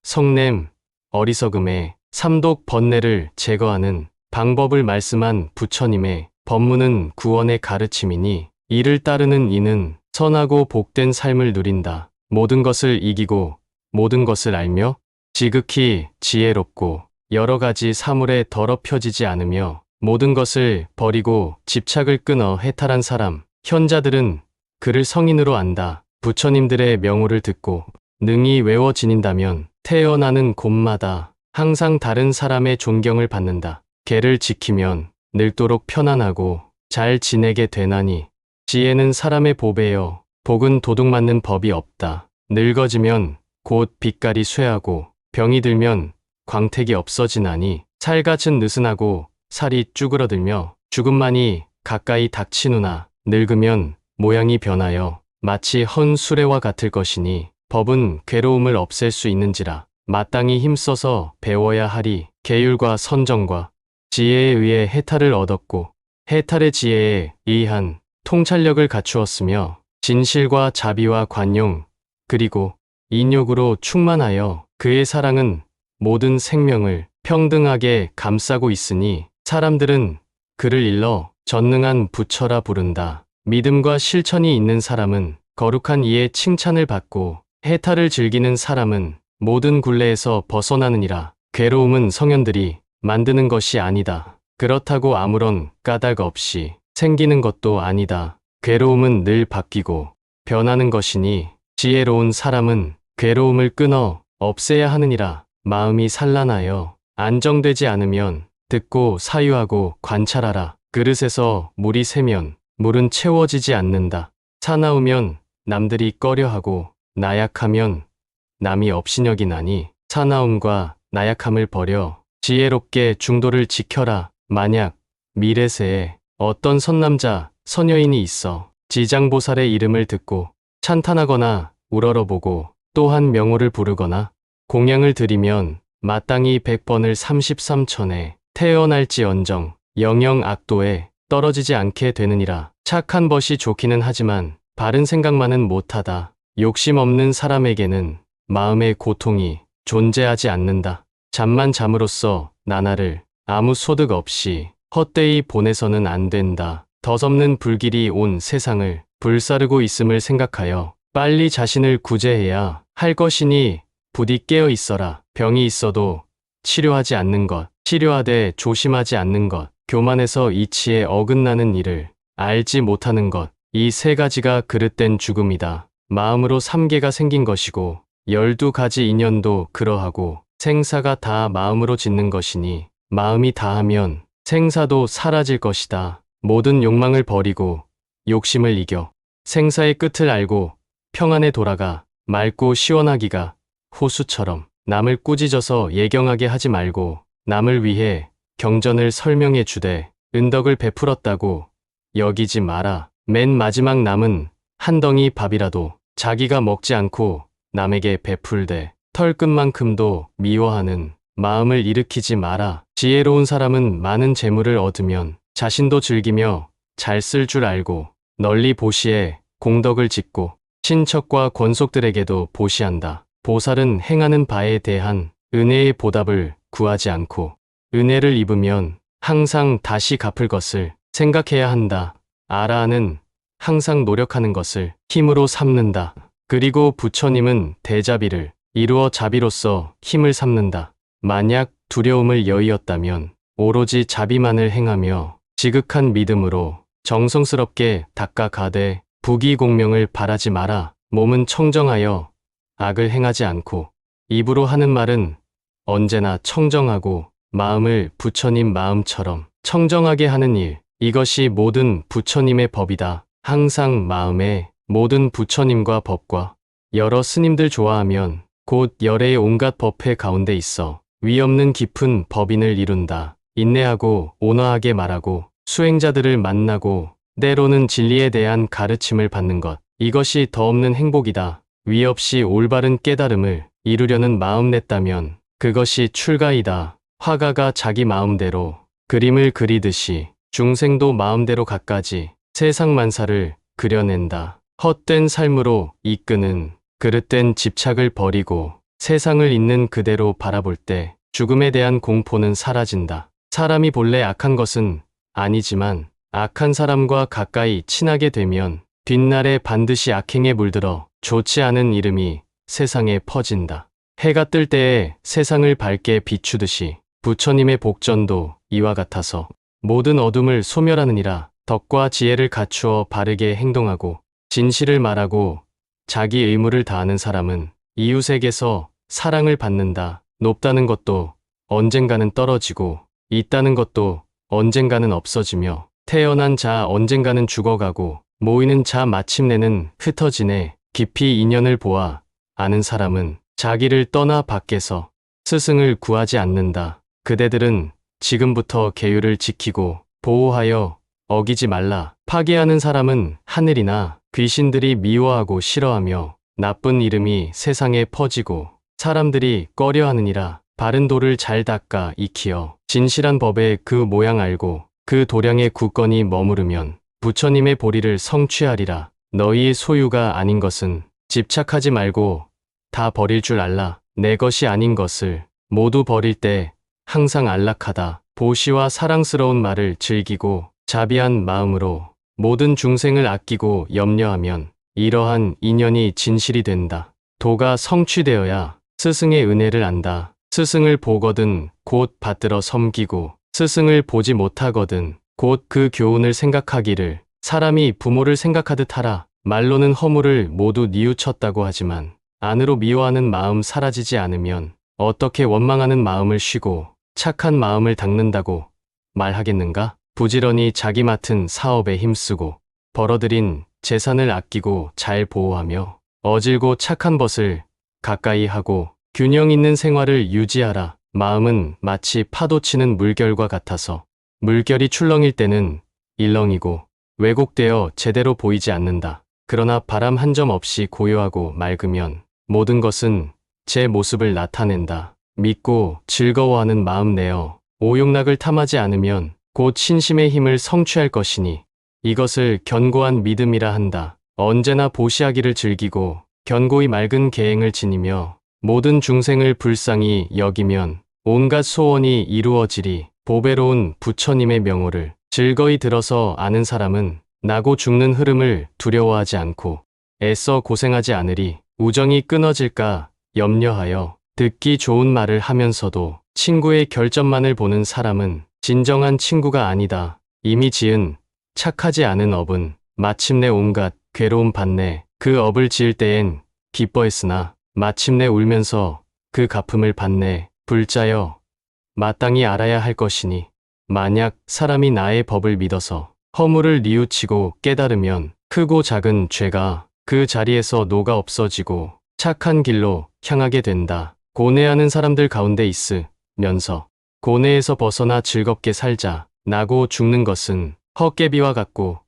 성냄, 어리석음의 삼독 번뇌를 제거하는 방법을 말씀한 부처님의 법문은 구원의 가르침이니 이를 따르는 이는 선하고 복된 삶을 누린다. 모든 것을 이기고 모든 것을 알며 지극히 지혜롭고 여러 가지 사물에 더럽혀지지 않으며 모든 것을 버리고 집착을 끊어 해탈한 사람, 현자들은 그를 성인으로 안다. 부처님들의 명호를 듣고 능히 외워 지닌다면 태어나는 곳마다 항상 다른 사람의 존경을 받는다. 계를 지키면 늙도록 편안하고 잘 지내게 되나니 지혜는 사람의 보배여 복은 도둑 맞는 법이 없다. 늙어지면 곧 빛깔이 쇠하고 병이 들면 광택이 없어지나니 살갗은 느슨하고 살이 쭈그러들며 죽음만이 가까이 닥치누나 늙으면 모양이 변하여 마치 헌 수레와 같을 것이니 법은 괴로움을 없앨 수 있는지라 마땅히 힘써서 배워야 하리. 계율과 선정과 지혜에 의해 해탈을 얻었고 해탈의 지혜에 의한 통찰력을 갖추었으며 진실과 자비와 관용 그리고 인욕으로 충만하여 그의 사랑은 모든 생명을 평등하게 감싸고 있으니 사람들은 그를 일러 전능한 부처라 부른다. 믿음과 실천이 있는 사람은 거룩한 이의 칭찬을 받고 해탈을 즐기는 사람은 모든 굴레에서 벗어나느니라. 괴로움은 성현들이 만드는 것이 아니다. 그렇다고 아무런 까닭 없이 생기는 것도 아니다. 괴로움은 늘 바뀌고 변하는 것이니 지혜로운 사람은 괴로움을 끊어 없애야 하느니라. 마음이 산란하여 안정되지 않으면 듣고 사유하고 관찰하라. 그릇에서 물이 새면 물은 채워지지 않는다. 사나우면 남들이 꺼려하고 나약하면 남이 업신여기나니 사나움과 나약함을 버려 지혜롭게 중도를 지켜라. 만약 미래세에 어떤 선남자, 선여인이 있어 지장보살의 이름을 듣고 찬탄하거나 우러러보고 또한 명호를 부르거나 공양을 드리면 마땅히 100번을 33천에 태어날지언정 영영 악도에 떨어지지 않게 되느니라. 착한 벗이 좋기는 하지만 바른 생각만은 못하다. 욕심 없는 사람에게는 마음의 고통이 존재하지 않는다. 잠만 잠으로써 나날을 아무 소득 없이 헛되이 보내서는 안 된다. 덧없는 불길이 온 세상을 불사르고 있음을 생각하여 빨리 자신을 구제해야 할 것이니 부디 깨어 있어라. 병이 있어도 치료하지 않는 것, 치료하되 조심하지 않는 것, 교만해서 이치에 어긋나는 일을 알지 못하는 것, 이 세 가지가 그릇된 죽음이다. 마음으로 3개가 생긴 것이고 12가지 인연도 그러하고 생사가 다 마음으로 짓는 것이니 마음이 다하면 생사도 사라질 것이다. 모든 욕망을 버리고 욕심을 이겨 생사의 끝을 알고 평안에 돌아가. 맑고 시원하기가 호수처럼 남을 꾸짖어서 예경하게 하지 말고 남을 위해 경전을 설명해 주되 은덕을 베풀었다고 여기지 마라. 맨 마지막 남은 한 덩이 밥이라도 자기가 먹지 않고 남에게 베풀되 털끝만큼도 미워하는 마음을 일으키지 마라. 지혜로운 사람은 많은 재물을 얻으면 자신도 즐기며 잘 쓸 줄 알고 널리 보시해 공덕을 짓고 친척과 권속들에게도 보시한다. 보살은 행하는 바에 대한 은혜의 보답을 구하지 않고 은혜를 입으면 항상 다시 갚을 것을 생각해야 한다. 아라한은 항상 노력하는 것을 힘으로 삼는다. 그리고 부처님은 대자비를 이루어 자비로서 힘을 삼는다. 만약 두려움을 여의었다면 오로지 자비만을 행하며 지극한 믿음으로 정성스럽게 닦아가되 부귀공명을 바라지 마라. 몸은 청정하여 악을 행하지 않고 입으로 하는 말은 언제나 청정하고 마음을 부처님 마음처럼 청정하게 하는 일, 이것이 모든 부처님의 법이다. 항상 마음에 모든 부처님과 법과 여러 스님들 좋아하면 곧 열애의 온갖 법회 가운데 있어 위없는 깊은 법인을 이룬다. 인내하고 온화하게 말하고 수행자들을 만나고 때로는 진리에 대한 가르침을 받는 것, 이것이 더 없는 행복이다. 위 없이 올바른 깨달음을 이루려는 마음 냈다면 그것이 출가이다. 화가가 자기 마음대로 그림을 그리듯이 중생도 마음대로 갖가지 세상 만사를 그려낸다. 헛된 삶으로 이끄는 그릇된 집착을 버리고 세상을 있는 그대로 바라볼 때 죽음에 대한 공포는 사라진다. 사람이 본래 악한 것은 아니지만 악한 사람과 가까이 친하게 되면 뒷날에 반드시 악행에 물들어 좋지 않은 이름이 세상에 퍼진다. 해가 뜰 때에 세상을 밝게 비추듯이 부처님의 복전도 이와 같아서 모든 어둠을 소멸하느니라. 덕과 지혜를 갖추어 바르게 행동하고 진실을 말하고 자기 의무를 다하는 사람은 이웃에게서 사랑을 받는다. 높다는 것도 언젠가는 떨어지고 있다는 것도 언젠가는 없어지며 태어난 자 언젠가는 죽어가고 모이는 자 마침내는 흩어지네. 깊이 인연을 보아 아는 사람은 자기를 떠나 밖에서 스승을 구하지 않는다. 그대들은 지금부터 계율을 지키고 보호하여 어기지 말라. 파괴하는 사람은 하늘이나 귀신들이 미워하고 싫어하며 나쁜 이름이 세상에 퍼지고 사람들이 꺼려하느니라. 바른 돌을 잘 닦아 익히어 진실한 법의 그 모양 알고 그 도량에 굳건히 머무르면 부처님의 보리를 성취하리라. 너희의 소유가 아닌 것은 집착하지 말고 다 버릴 줄 알라. 내 것이 아닌 것을 모두 버릴 때 항상 안락하다. 보시와 사랑스러운 말을 즐기고 자비한 마음으로 모든 중생을 아끼고 염려하면 이러한 인연이 진실이 된다. 도가 성취되어야 스승의 은혜를 안다. 스승을 보거든 곧 받들어 섬기고 스승을 보지 못하거든 곧 그 교훈을 생각하기를 사람이 부모를 생각하듯 하라. 말로는 허물을 모두 뉘우쳤다고 하지만 안으로 미워하는 마음 사라지지 않으면 어떻게 원망하는 마음을 쉬고 착한 마음을 닦는다고 말하겠는가? 부지런히 자기 맡은 사업에 힘쓰고 벌어들인 재산을 아끼고 잘 보호하며 어질고 착한 것을 가까이 하고 균형 있는 생활을 유지하라. 마음은 마치 파도 치는 물결과 같아서 물결이 출렁일 때는 일렁이고 왜곡되어 제대로 보이지 않는다. 그러나 바람 한 점 없이 고요하고 맑으면 모든 것은 제 모습을 나타낸다. 믿고 즐거워하는 마음 내어 오용락을 탐하지 않으면 곧 신심의 힘을 성취할 것이니 이것을 견고한 믿음이라 한다. 언제나 보시하기를 즐기고 견고히 맑은 계행을 지니며 모든 중생을 불쌍히 여기면 온갖 소원이 이루어지리. 보배로운 부처님의 명호를 즐거이 들어서 아는 사람은 나고 죽는 흐름을 두려워하지 않고 애써 고생하지 않으리. 우정이 끊어질까 염려하여 듣기 좋은 말을 하면서도 친구의 결점만을 보는 사람은 진정한 친구가 아니다. 이미 지은 착하지 않은 업은 마침내 온갖 괴로움 받네. 그 업을 지을 때엔 기뻐했으나 마침내 울면서 그 갚음을 받네. 불자여, 마땅히 알아야 할 것이니 만약 사람이 나의 법을 믿어서 허물을 뉘우치고 깨달으면 크고 작은 죄가 그 자리에서 녹아 없어지고 착한 길로 향하게 된다. 고뇌하는 사람들 가운데 있으면서 고뇌에서 벗어나 즐겁게 살자. 나고 죽는 것은 헛개비와 같고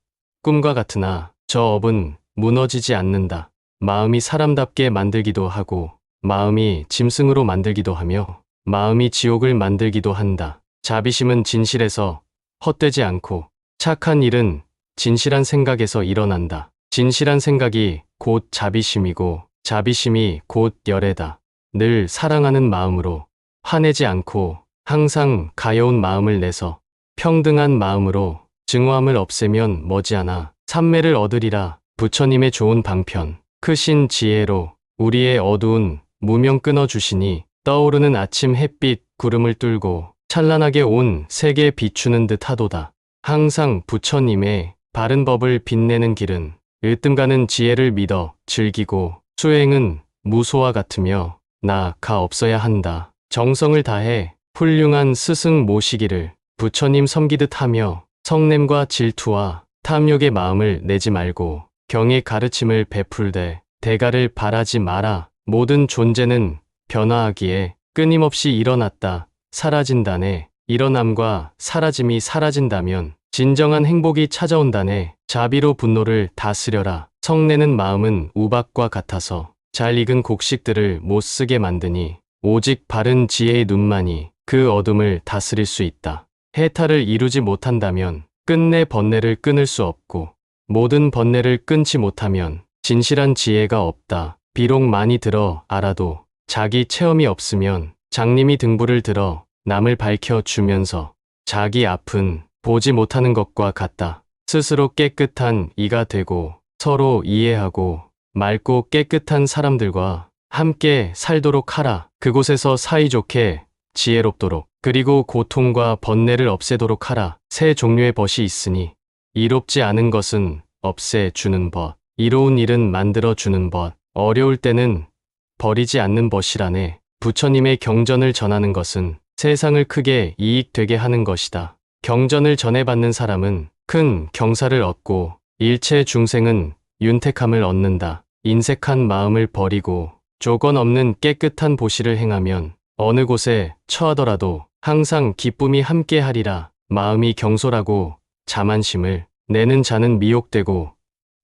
꿈과 같으나 저 업은 무너지지 않는다. 마음이 사람답게 만들기도 하고 마음이 짐승으로 만들기도 하며 마음이 지옥을 만들기도 한다. 자비심은 진실에서 헛되지 않고 착한 일은 진실한 생각에서 일어난다. 진실한 생각이 곧 자비심이고 자비심이 곧 열애다. 늘 사랑하는 마음으로 화내지 않고 항상 가여운 마음을 내서 평등한 마음으로 증오함을 없애면 머지않아 삼매를 얻으리라. 부처님의 좋은 방편, 크신 지혜로 우리의 어두운 무명 끊어주시니 떠오르는 아침 햇빛 구름을 뚫고 찬란하게 온 세계 비추는 듯 하도다. 항상 부처님의 바른 법을 빛내는 길은 으뜸가는 지혜를 믿어 즐기고 수행은 무소와 같으며 나가 없어야 한다. 정성을 다해 훌륭한 스승 모시기를 부처님 섬기듯 하며 성냄과 질투와 탐욕의 마음을 내지 말고 경의 가르침을 베풀되 대가를 바라지 마라. 모든 존재는 변화하기에 끊임없이 일어났다 사라진다네. 일어남과 사라짐이 사라진다면 진정한 행복이 찾아온다네. 자비로 분노를 다스려라. 성내는 마음은 우박과 같아서 잘 익은 곡식들을 못 쓰게 만드니 오직 바른 지혜의 눈만이 그 어둠을 다스릴 수 있다. 해탈을 이루지 못한다면 끝내 번뇌를 끊을 수 없고 모든 번뇌를 끊지 못하면 진실한 지혜가 없다. 비록 많이 들어 알아도 자기 체험이 없으면 장님이 등불을 들어 남을 밝혀주면서 자기 앞은 보지 못하는 것과 같다. 스스로 깨끗한 이가 되고 서로 이해하고 맑고 깨끗한 사람들과 함께 살도록 하라. 그곳에서 사이좋게 지혜롭도록 그리고 고통과 번뇌를 없애도록 하라. 세 종류의 벗이 있으니 이롭지 않은 것은 없애주는 벗, 이로운 일은 만들어주는 벗, 어려울 때는 버리지 않는 벗이라네. 부처님의 경전을 전하는 것은 세상을 크게 이익되게 하는 것이다. 경전을 전해받는 사람은 큰 경사를 얻고 일체 중생은 윤택함을 얻는다. 인색한 마음을 버리고 조건 없는 깨끗한 보시를 행하면 어느 곳에 처하더라도 항상 기쁨이 함께하리라. 마음이 경솔하고 자만심을 내는 자는 미혹되고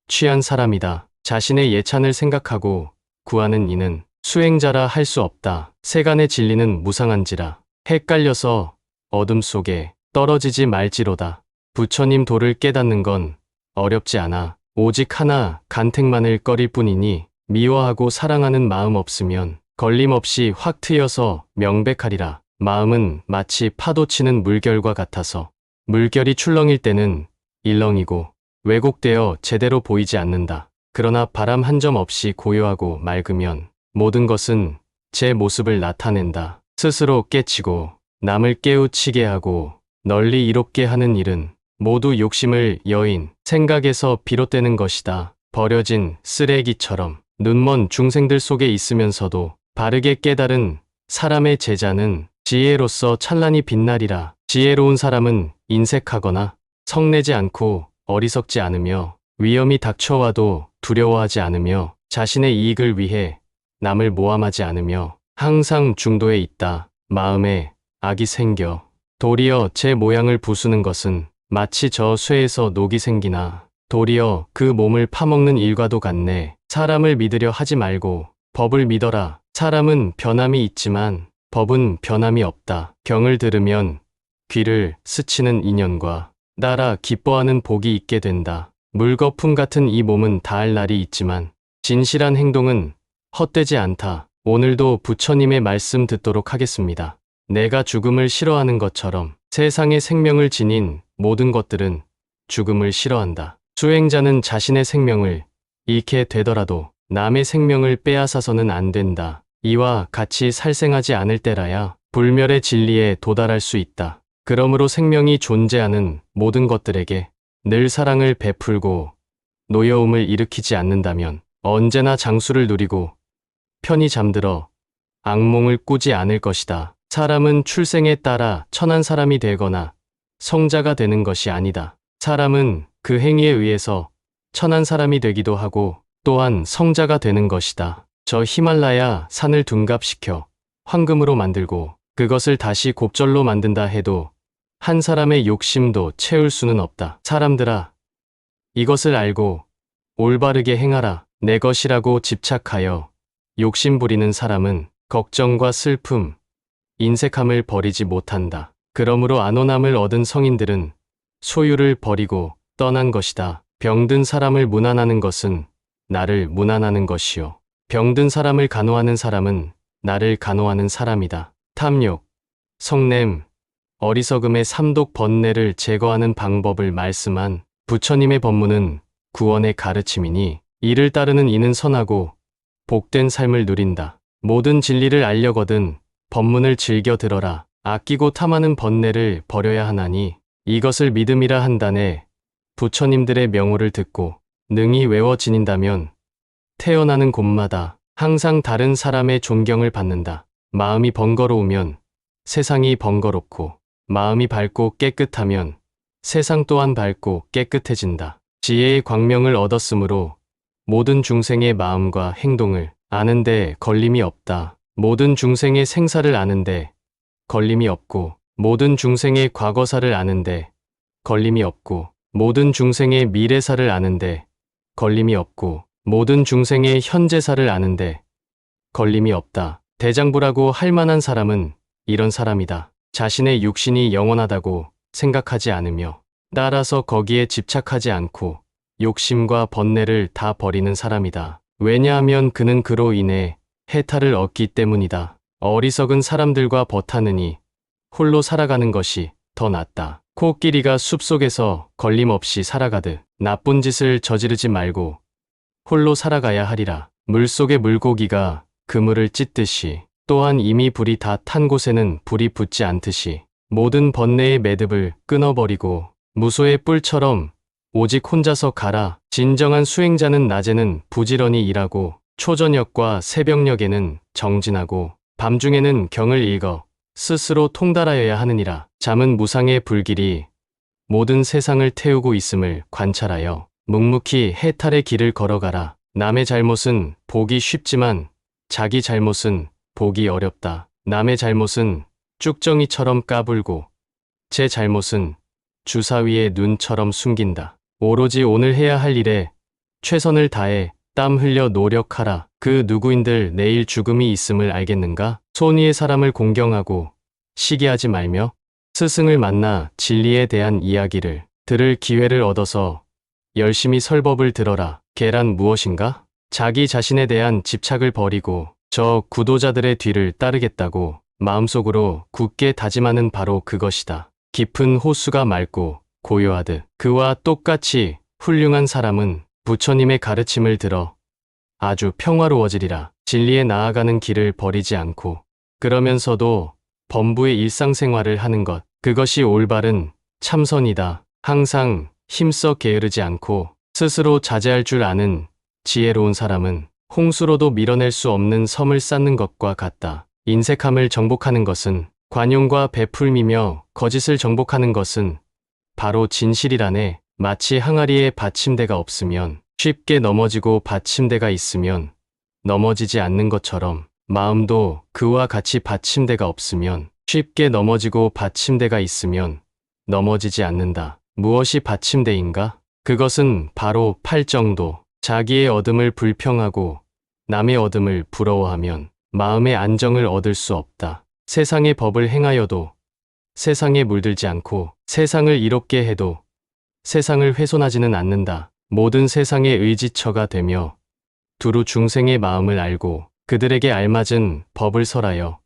취한 사람이다. 자신의 예찬을 생각하고 구하는 이는 수행자라 할 수 없다. 세간의 진리는 무상한지라 헷갈려서 어둠 속에 떨어지지 말지로다. 부처님 도를 깨닫는 건 어렵지 않아. 오직 하나 간택만을 꺼릴 뿐이니 미워하고 사랑하는 마음 없으면 걸림없이 확 트여서 명백하리라. 마음은 마치 파도치는 물결과 같아서 물결이 출렁일 때는 일렁이고 왜곡되어 제대로 보이지 않는다. 그러나 바람 한 점 없이 고요하고 맑으면 모든 것은 제 모습을 나타낸다. 스스로 깨치고 남을 깨우치게 하고 널리 이롭게 하는 일은 모두 욕심을 여인 생각에서 비롯되는 것이다. 버려진 쓰레기처럼 눈먼 중생들 속에 있으면서도 바르게 깨달은 사람의 제자는 지혜로서 찬란히 빛나리라. 지혜로운 사람은 인색하거나 성내지 않고 어리석지 않으며 위험이 닥쳐와도 두려워하지 않으며 자신의 이익을 위해 남을 모함하지 않으며 항상 중도에 있다. 마음에 악이 생겨 도리어 제 모양을 부수는 것은 마치 저 쇠에서 녹이 생기나 도리어 그 몸을 파먹는 일과도 같네. 사람을 믿으려 하지 말고 법을 믿어라. 사람은 변함이 있지만 법은 변함이 없다. 경을 들으면 귀를 스치는 인연과 따라 기뻐하는 복이 있게 된다. 물거품 같은 이 몸은 닿을 날이 있지만 진실한 행동은 헛되지 않다. 오늘도 부처님의 말씀 듣도록 하겠습니다. 내가 죽음을 싫어하는 것처럼 세상에 생명을 지닌 모든 것들은 죽음을 싫어한다. 수행자는 자신의 생명을 잃게 되더라도 남의 생명을 빼앗아서는 안 된다. 이와 같이 살생하지 않을 때라야 불멸의 진리에 도달할 수 있다. 그러므로 생명이 존재하는 모든 것들에게 늘 사랑을 베풀고 노여움을 일으키지 않는다면 언제나 장수를 누리고 편히 잠들어 악몽을 꾸지 않을 것이다. 사람은 출생에 따라 천한 사람이 되거나 성자가 되는 것이 아니다. 사람은 그 행위에 의해서 천한 사람이 되기도 하고 또한 성자가 되는 것이다. 저 히말라야 산을 둔갑시켜 황금으로 만들고 그것을 다시 곱절로 만든다 해도 한 사람의 욕심도 채울 수는 없다. 사람들아, 이것을 알고 올바르게 행하라. 내 것이라고 집착하여 욕심 부리는 사람은 걱정과 슬픔, 인색함을 버리지 못한다. 그러므로 안온함을 얻은 성인들은 소유를 버리고 떠난 것이다. 병든 사람을 문안하는 것은 나를 문안하는 것이요. 병든 사람을 간호하는 사람은 나를 간호하는 사람이다. 탐욕, 성냄, 어리석음의 삼독 번뇌를 제거하는 방법을 말씀한 부처님의 법문은 구원의 가르침이니 이를 따르는 이는 선하고 복된 삶을 누린다. 모든 진리를 알려거든 법문을 즐겨 들어라. 아끼고 탐하는 번뇌를 버려야 하나니 이것을 믿음이라 한다네. 부처님들의 명호를 듣고 능히 외워 지닌다면 태어나는 곳마다 항상 다른 사람의 존경을 받는다. 마음이 번거로우면 세상이 번거롭고 마음이 밝고 깨끗하면 세상 또한 밝고 깨끗해진다. 지혜의 광명을 얻었으므로 모든 중생의 마음과 행동을 아는데 걸림이 없다. 모든 중생의 생사를 아는데 걸림이 없고 모든 중생의 과거사를 아는데 걸림이 없고 모든 중생의 미래사를 아는데 걸림이 없고 모든 중생의 현재사를 아는데 걸림이 없다. 대장부라고 할 만한 사람은 이런 사람이다. 자신의 육신이 영원하다고 생각하지 않으며 따라서 거기에 집착하지 않고 욕심과 번뇌를 다 버리는 사람이다. 왜냐하면 그는 그로 인해 해탈을 얻기 때문이다. 어리석은 사람들과 버타느니 홀로 살아가는 것이 더 낫다. 코끼리가 숲속에서 걸림없이 살아가듯 나쁜 짓을 저지르지 말고 홀로 살아가야 하리라. 물속의 물고기가 그물을 찢듯이 또한 이미 불이 다 탄 곳에는 불이 붙지 않듯이 모든 번뇌의 매듭을 끊어버리고 무소의 뿔처럼 오직 혼자서 가라. 진정한 수행자는 낮에는 부지런히 일하고 초저녁과 새벽녘에는 정진하고 밤중에는 경을 읽어 스스로 통달하여야 하느니라. 잠은 무상의 불길이 모든 세상을 태우고 있음을 관찰하여 묵묵히 해탈의 길을 걸어가라. 남의 잘못은 보기 쉽지만 자기 잘못은 보기 어렵다. 남의 잘못은 쭉정이처럼 까불고 제 잘못은 주사위의 눈처럼 숨긴다. 오로지 오늘 해야 할 일에 최선을 다해 땀 흘려 노력하라. 그 누구인들 내일 죽음이 있음을 알겠는가? 손위의 사람을 공경하고 시기하지 말며 스승을 만나 진리에 대한 이야기를 들을 기회를 얻어서 열심히 설법을 들어라. 계란 무엇인가? 자기 자신에 대한 집착을 버리고 저 구도자들의 뒤를 따르겠다고 마음속으로 굳게 다짐하는 바로 그것이다. 깊은 호수가 맑고 고요하듯 그와 똑같이 훌륭한 사람은 부처님의 가르침을 들어 아주 평화로워지리라. 진리에 나아가는 길을 버리지 않고 그러면서도 범부의 일상생활을 하는 것, 그것이 올바른 참선이다. 항상 힘써 게으르지 않고 스스로 자제할 줄 아는 지혜로운 사람은 홍수로도 밀어낼 수 없는 섬을 쌓는 것과 같다. 인색함을 정복하는 것은 관용과 베풀미며 거짓을 정복하는 것은 바로 진실이라네. 마치 항아리에 받침대가 없으면 쉽게 넘어지고 받침대가 있으면 넘어지지 않는 것처럼 마음도 그와 같이 받침대가 없으면 쉽게 넘어지고 받침대가 있으면 넘어지지 않는다. 무엇이 받침대인가? 그것은 바로 팔정도. 자기의 얻음을 불평하고 남의 얻음을 부러워하면 마음의 안정을 얻을 수 없다. 세상의 법을 행하여도 세상에 물들지 않고 세상을 이롭게 해도 세상을 훼손하지는 않는다. 모든 세상의 의지처가 되며 두루 중생의 마음을 알고 그들에게 알맞은 법을 설하여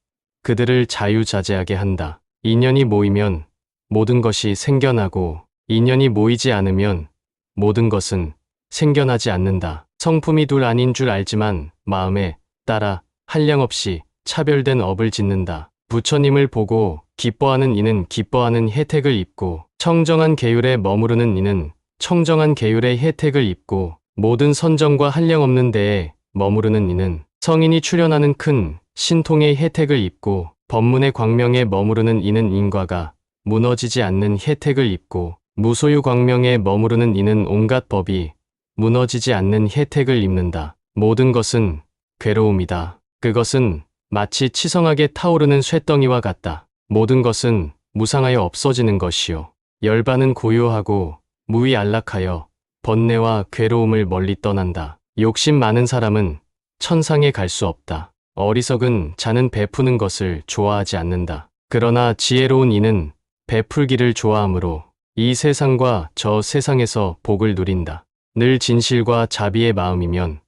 그들을 자유자재하게 한다. 인연이 모이면 모든 것이 생겨나고 인연이 모이지 않으면 모든 것은 생겨나지 않는다. 성품이 둘 아닌 줄 알지만 마음에 따라 한량없이 차별된 업을 짓는다. 부처님을 보고 기뻐하는 이는 기뻐하는 혜택을 입고 청정한 계율에 머무르는 이는 청정한 계율의 혜택을 입고 모든 선정과 한량없는 데에 머무르는 이는 성인이 출현하는 큰 신통의 혜택을 입고 법문의 광명에 머무르는 이는 인과가 무너지지 않는 혜택을 입고 무소유 광명에 머무르는 이는 온갖 법이 무너지지 않는 혜택을 입는다. 모든 것은 괴로움이다. 그것은 마치 치성하게 타오르는 쇳덩이와 같다. 모든 것은 무상하여 없어지는 것이요. 열반은 고요하고 무위 안락하여 번뇌와 괴로움을 멀리 떠난다. 욕심 많은 사람은 천상에 갈 수 없다. 어리석은 자는 베푸는 것을 좋아하지 않는다. 그러나 지혜로운 이는 베풀기를 좋아하므로 이 세상과 저 세상에서 복을 누린다. 늘 진실과 자비의 마음이면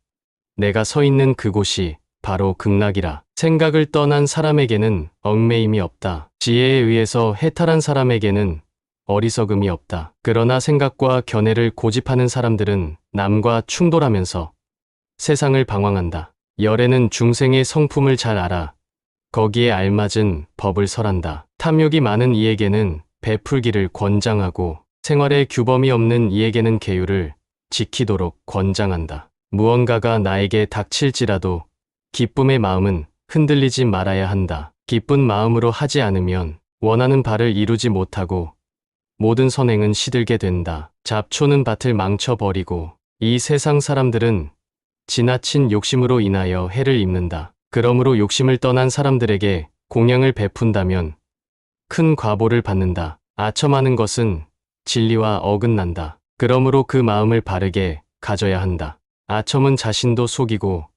내가 서 있는 그곳이 바로 극락이라. 생각을 떠난 사람에게는 얽매임이 없다. 지혜에 의해서 해탈한 사람에게는 어리석음이 없다. 그러나 생각과 견해를 고집하는 사람들은 남과 충돌하면서 세상을 방황한다. 열애는 중생의 성품을 잘 알아 거기에 알맞은 법을 설한다. 탐욕이 많은 이에게는 베풀기를 권장하고 생활에 규범이 없는 이에게는 계율을 지키도록 권장한다. 무언가가 나에게 닥칠지라도 기쁨의 마음은 흔들리지 말아야 한다. 기쁜 마음으로 하지 않으면 원하는 바를 이루지 못하고 모든 선행은 시들게 된다. 잡초는 밭을 망쳐버리고 이 세상 사람들은 지나친 욕심으로 인하여 해를 입는다. 그러므로 욕심을 떠난 사람들에게 공양을 베푼다면 큰 과보를 받는다. 아첨하는 것은 진리와 어긋난다. 그러므로 그 마음을 바르게 가져야 한다. 아첨은 자신도 속이고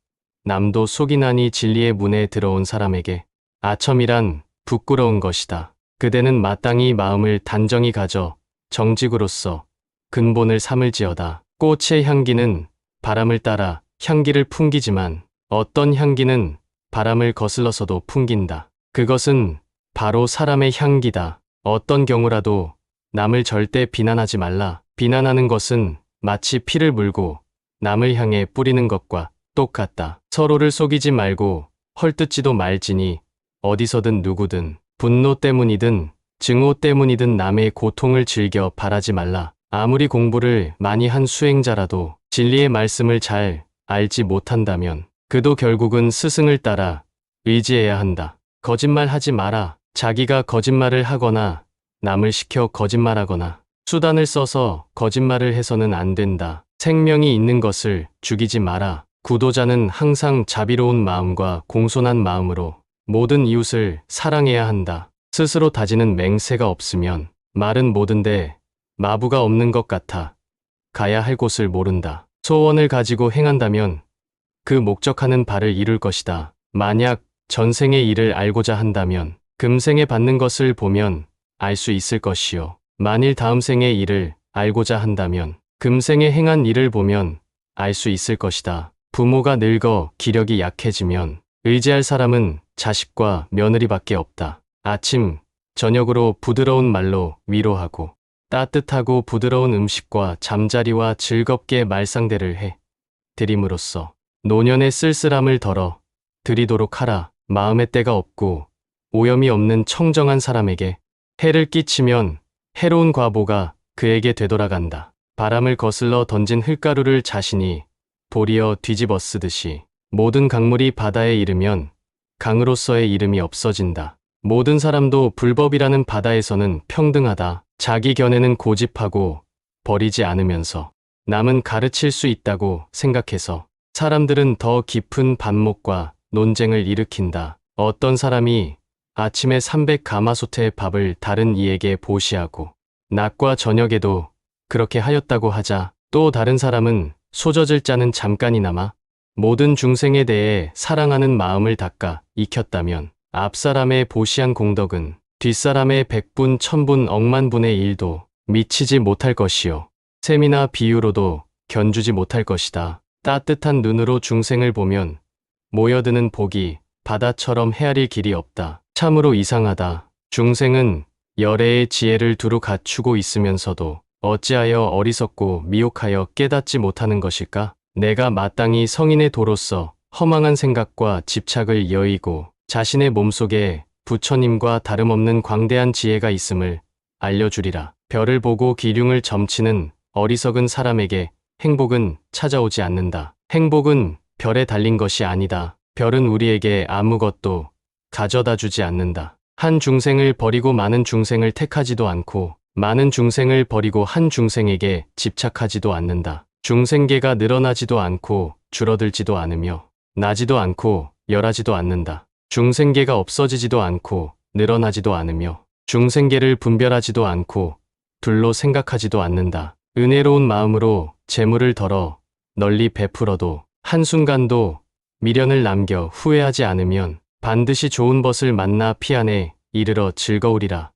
남도 속이나니 진리의 문에 들어온 사람에게 아첨이란 부끄러운 것이다. 그대는 마땅히 마음을 단정히 가져 정직으로서 근본을 삼을지어다. 꽃의 향기는 바람을 따라 향기를 풍기지만 어떤 향기는 바람을 거슬러서도 풍긴다. 그것은 바로 사람의 향기다. 어떤 경우라도 남을 절대 비난하지 말라. 비난하는 것은 마치 피를 물고 남을 향해 뿌리는 것과 똑같다. 서로를 속이지 말고 헐뜯지도 말지니 어디서든 누구든 분노 때문이든 증오 때문이든 남의 고통을 즐겨 바라지 말라. 아무리 공부를 많이 한 수행자라도 진리의 말씀을 잘 알지 못한다면 그도 결국은 스승을 따라 의지해야 한다. 거짓말하지 마라. 자기가 거짓말을 하거나 남을 시켜 거짓말하거나 수단을 써서 거짓말을 해서는 안 된다. 생명이 있는 것을 죽이지 마라. 구도자는 항상 자비로운 마음과 공손한 마음으로 모든 이웃을 사랑해야 한다. 스스로 다지는 맹세가 없으면 말은 모든데 마부가 없는 것 같아 가야 할 곳을 모른다. 소원을 가지고 행한다면 그 목적하는 바를 이룰 것이다. 만약 전생의 일을 알고자 한다면 금생에 받는 것을 보면 알 수 있을 것이요. 만일 다음 생의 일을 알고자 한다면 금생에 행한 일을 보면 알 수 있을 것이다. 부모가 늙어 기력이 약해지면 의지할 사람은 자식과 며느리밖에 없다. 아침, 저녁으로 부드러운 말로 위로하고 따뜻하고 부드러운 음식과 잠자리와 즐겁게 말상대를 해 드림으로써 노년의 쓸쓸함을 덜어 드리도록 하라. 마음의 때가 없고 오염이 없는 청정한 사람에게 해를 끼치면 해로운 과보가 그에게 되돌아간다. 바람을 거슬러 던진 흙가루를 자신이 도리어 뒤집어 쓰듯이 모든 강물이 바다에 이르면 강으로서의 이름이 없어진다. 모든 사람도 불법이라는 바다에서는 평등하다. 자기 견해는 고집하고 버리지 않으면서 남은 가르칠 수 있다고 생각해서 사람들은 더 깊은 반목과 논쟁을 일으킨다. 어떤 사람이 아침에 300가마솥의 밥을 다른 이에게 보시하고 낮과 저녁에도 그렇게 하였다고 하자 또 다른 사람은 소젖을 짜는 잠깐이나마 모든 중생에 대해 사랑하는 마음을 닦아 익혔다면 앞사람의 보시한 공덕은 뒷사람의 100분, 1000분, 억만분의 1도 미치지 못할 것이요. 셈이나 비유로도 견주지 못할 것이다. 따뜻한 눈으로 중생을 보면 모여드는 복이 바다처럼 헤아릴 길이 없다. 참으로 이상하다. 중생은 열애의 지혜를 두루 갖추고 있으면서도 어찌하여 어리석고 미혹하여 깨닫지 못하는 것일까? 내가 마땅히 성인의 도로서 허망한 생각과 집착을 여의고 자신의 몸속에 부처님과 다름없는 광대한 지혜가 있음을 알려주리라. 별을 보고 기륭을 점치는 어리석은 사람에게 행복은 찾아오지 않는다. 행복은 별에 달린 것이 아니다. 별은 우리에게 아무것도 가져다 주지 않는다. 한 중생을 버리고 많은 중생을 택하지도 않고 많은 중생을 버리고 한 중생에게 집착하지도 않는다. 중생계가 늘어나지도 않고 줄어들지도 않으며 나지도 않고 열하지도 않는다. 중생계가 없어지지도 않고 늘어나지도 않으며 중생계를 분별하지도 않고 둘로 생각하지도 않는다. 은혜로운 마음으로 재물을 덜어 널리 베풀어도 한순간도 미련을 남겨 후회하지 않으면 반드시 좋은 벗을 만나 피안에 이르러 즐거우리라.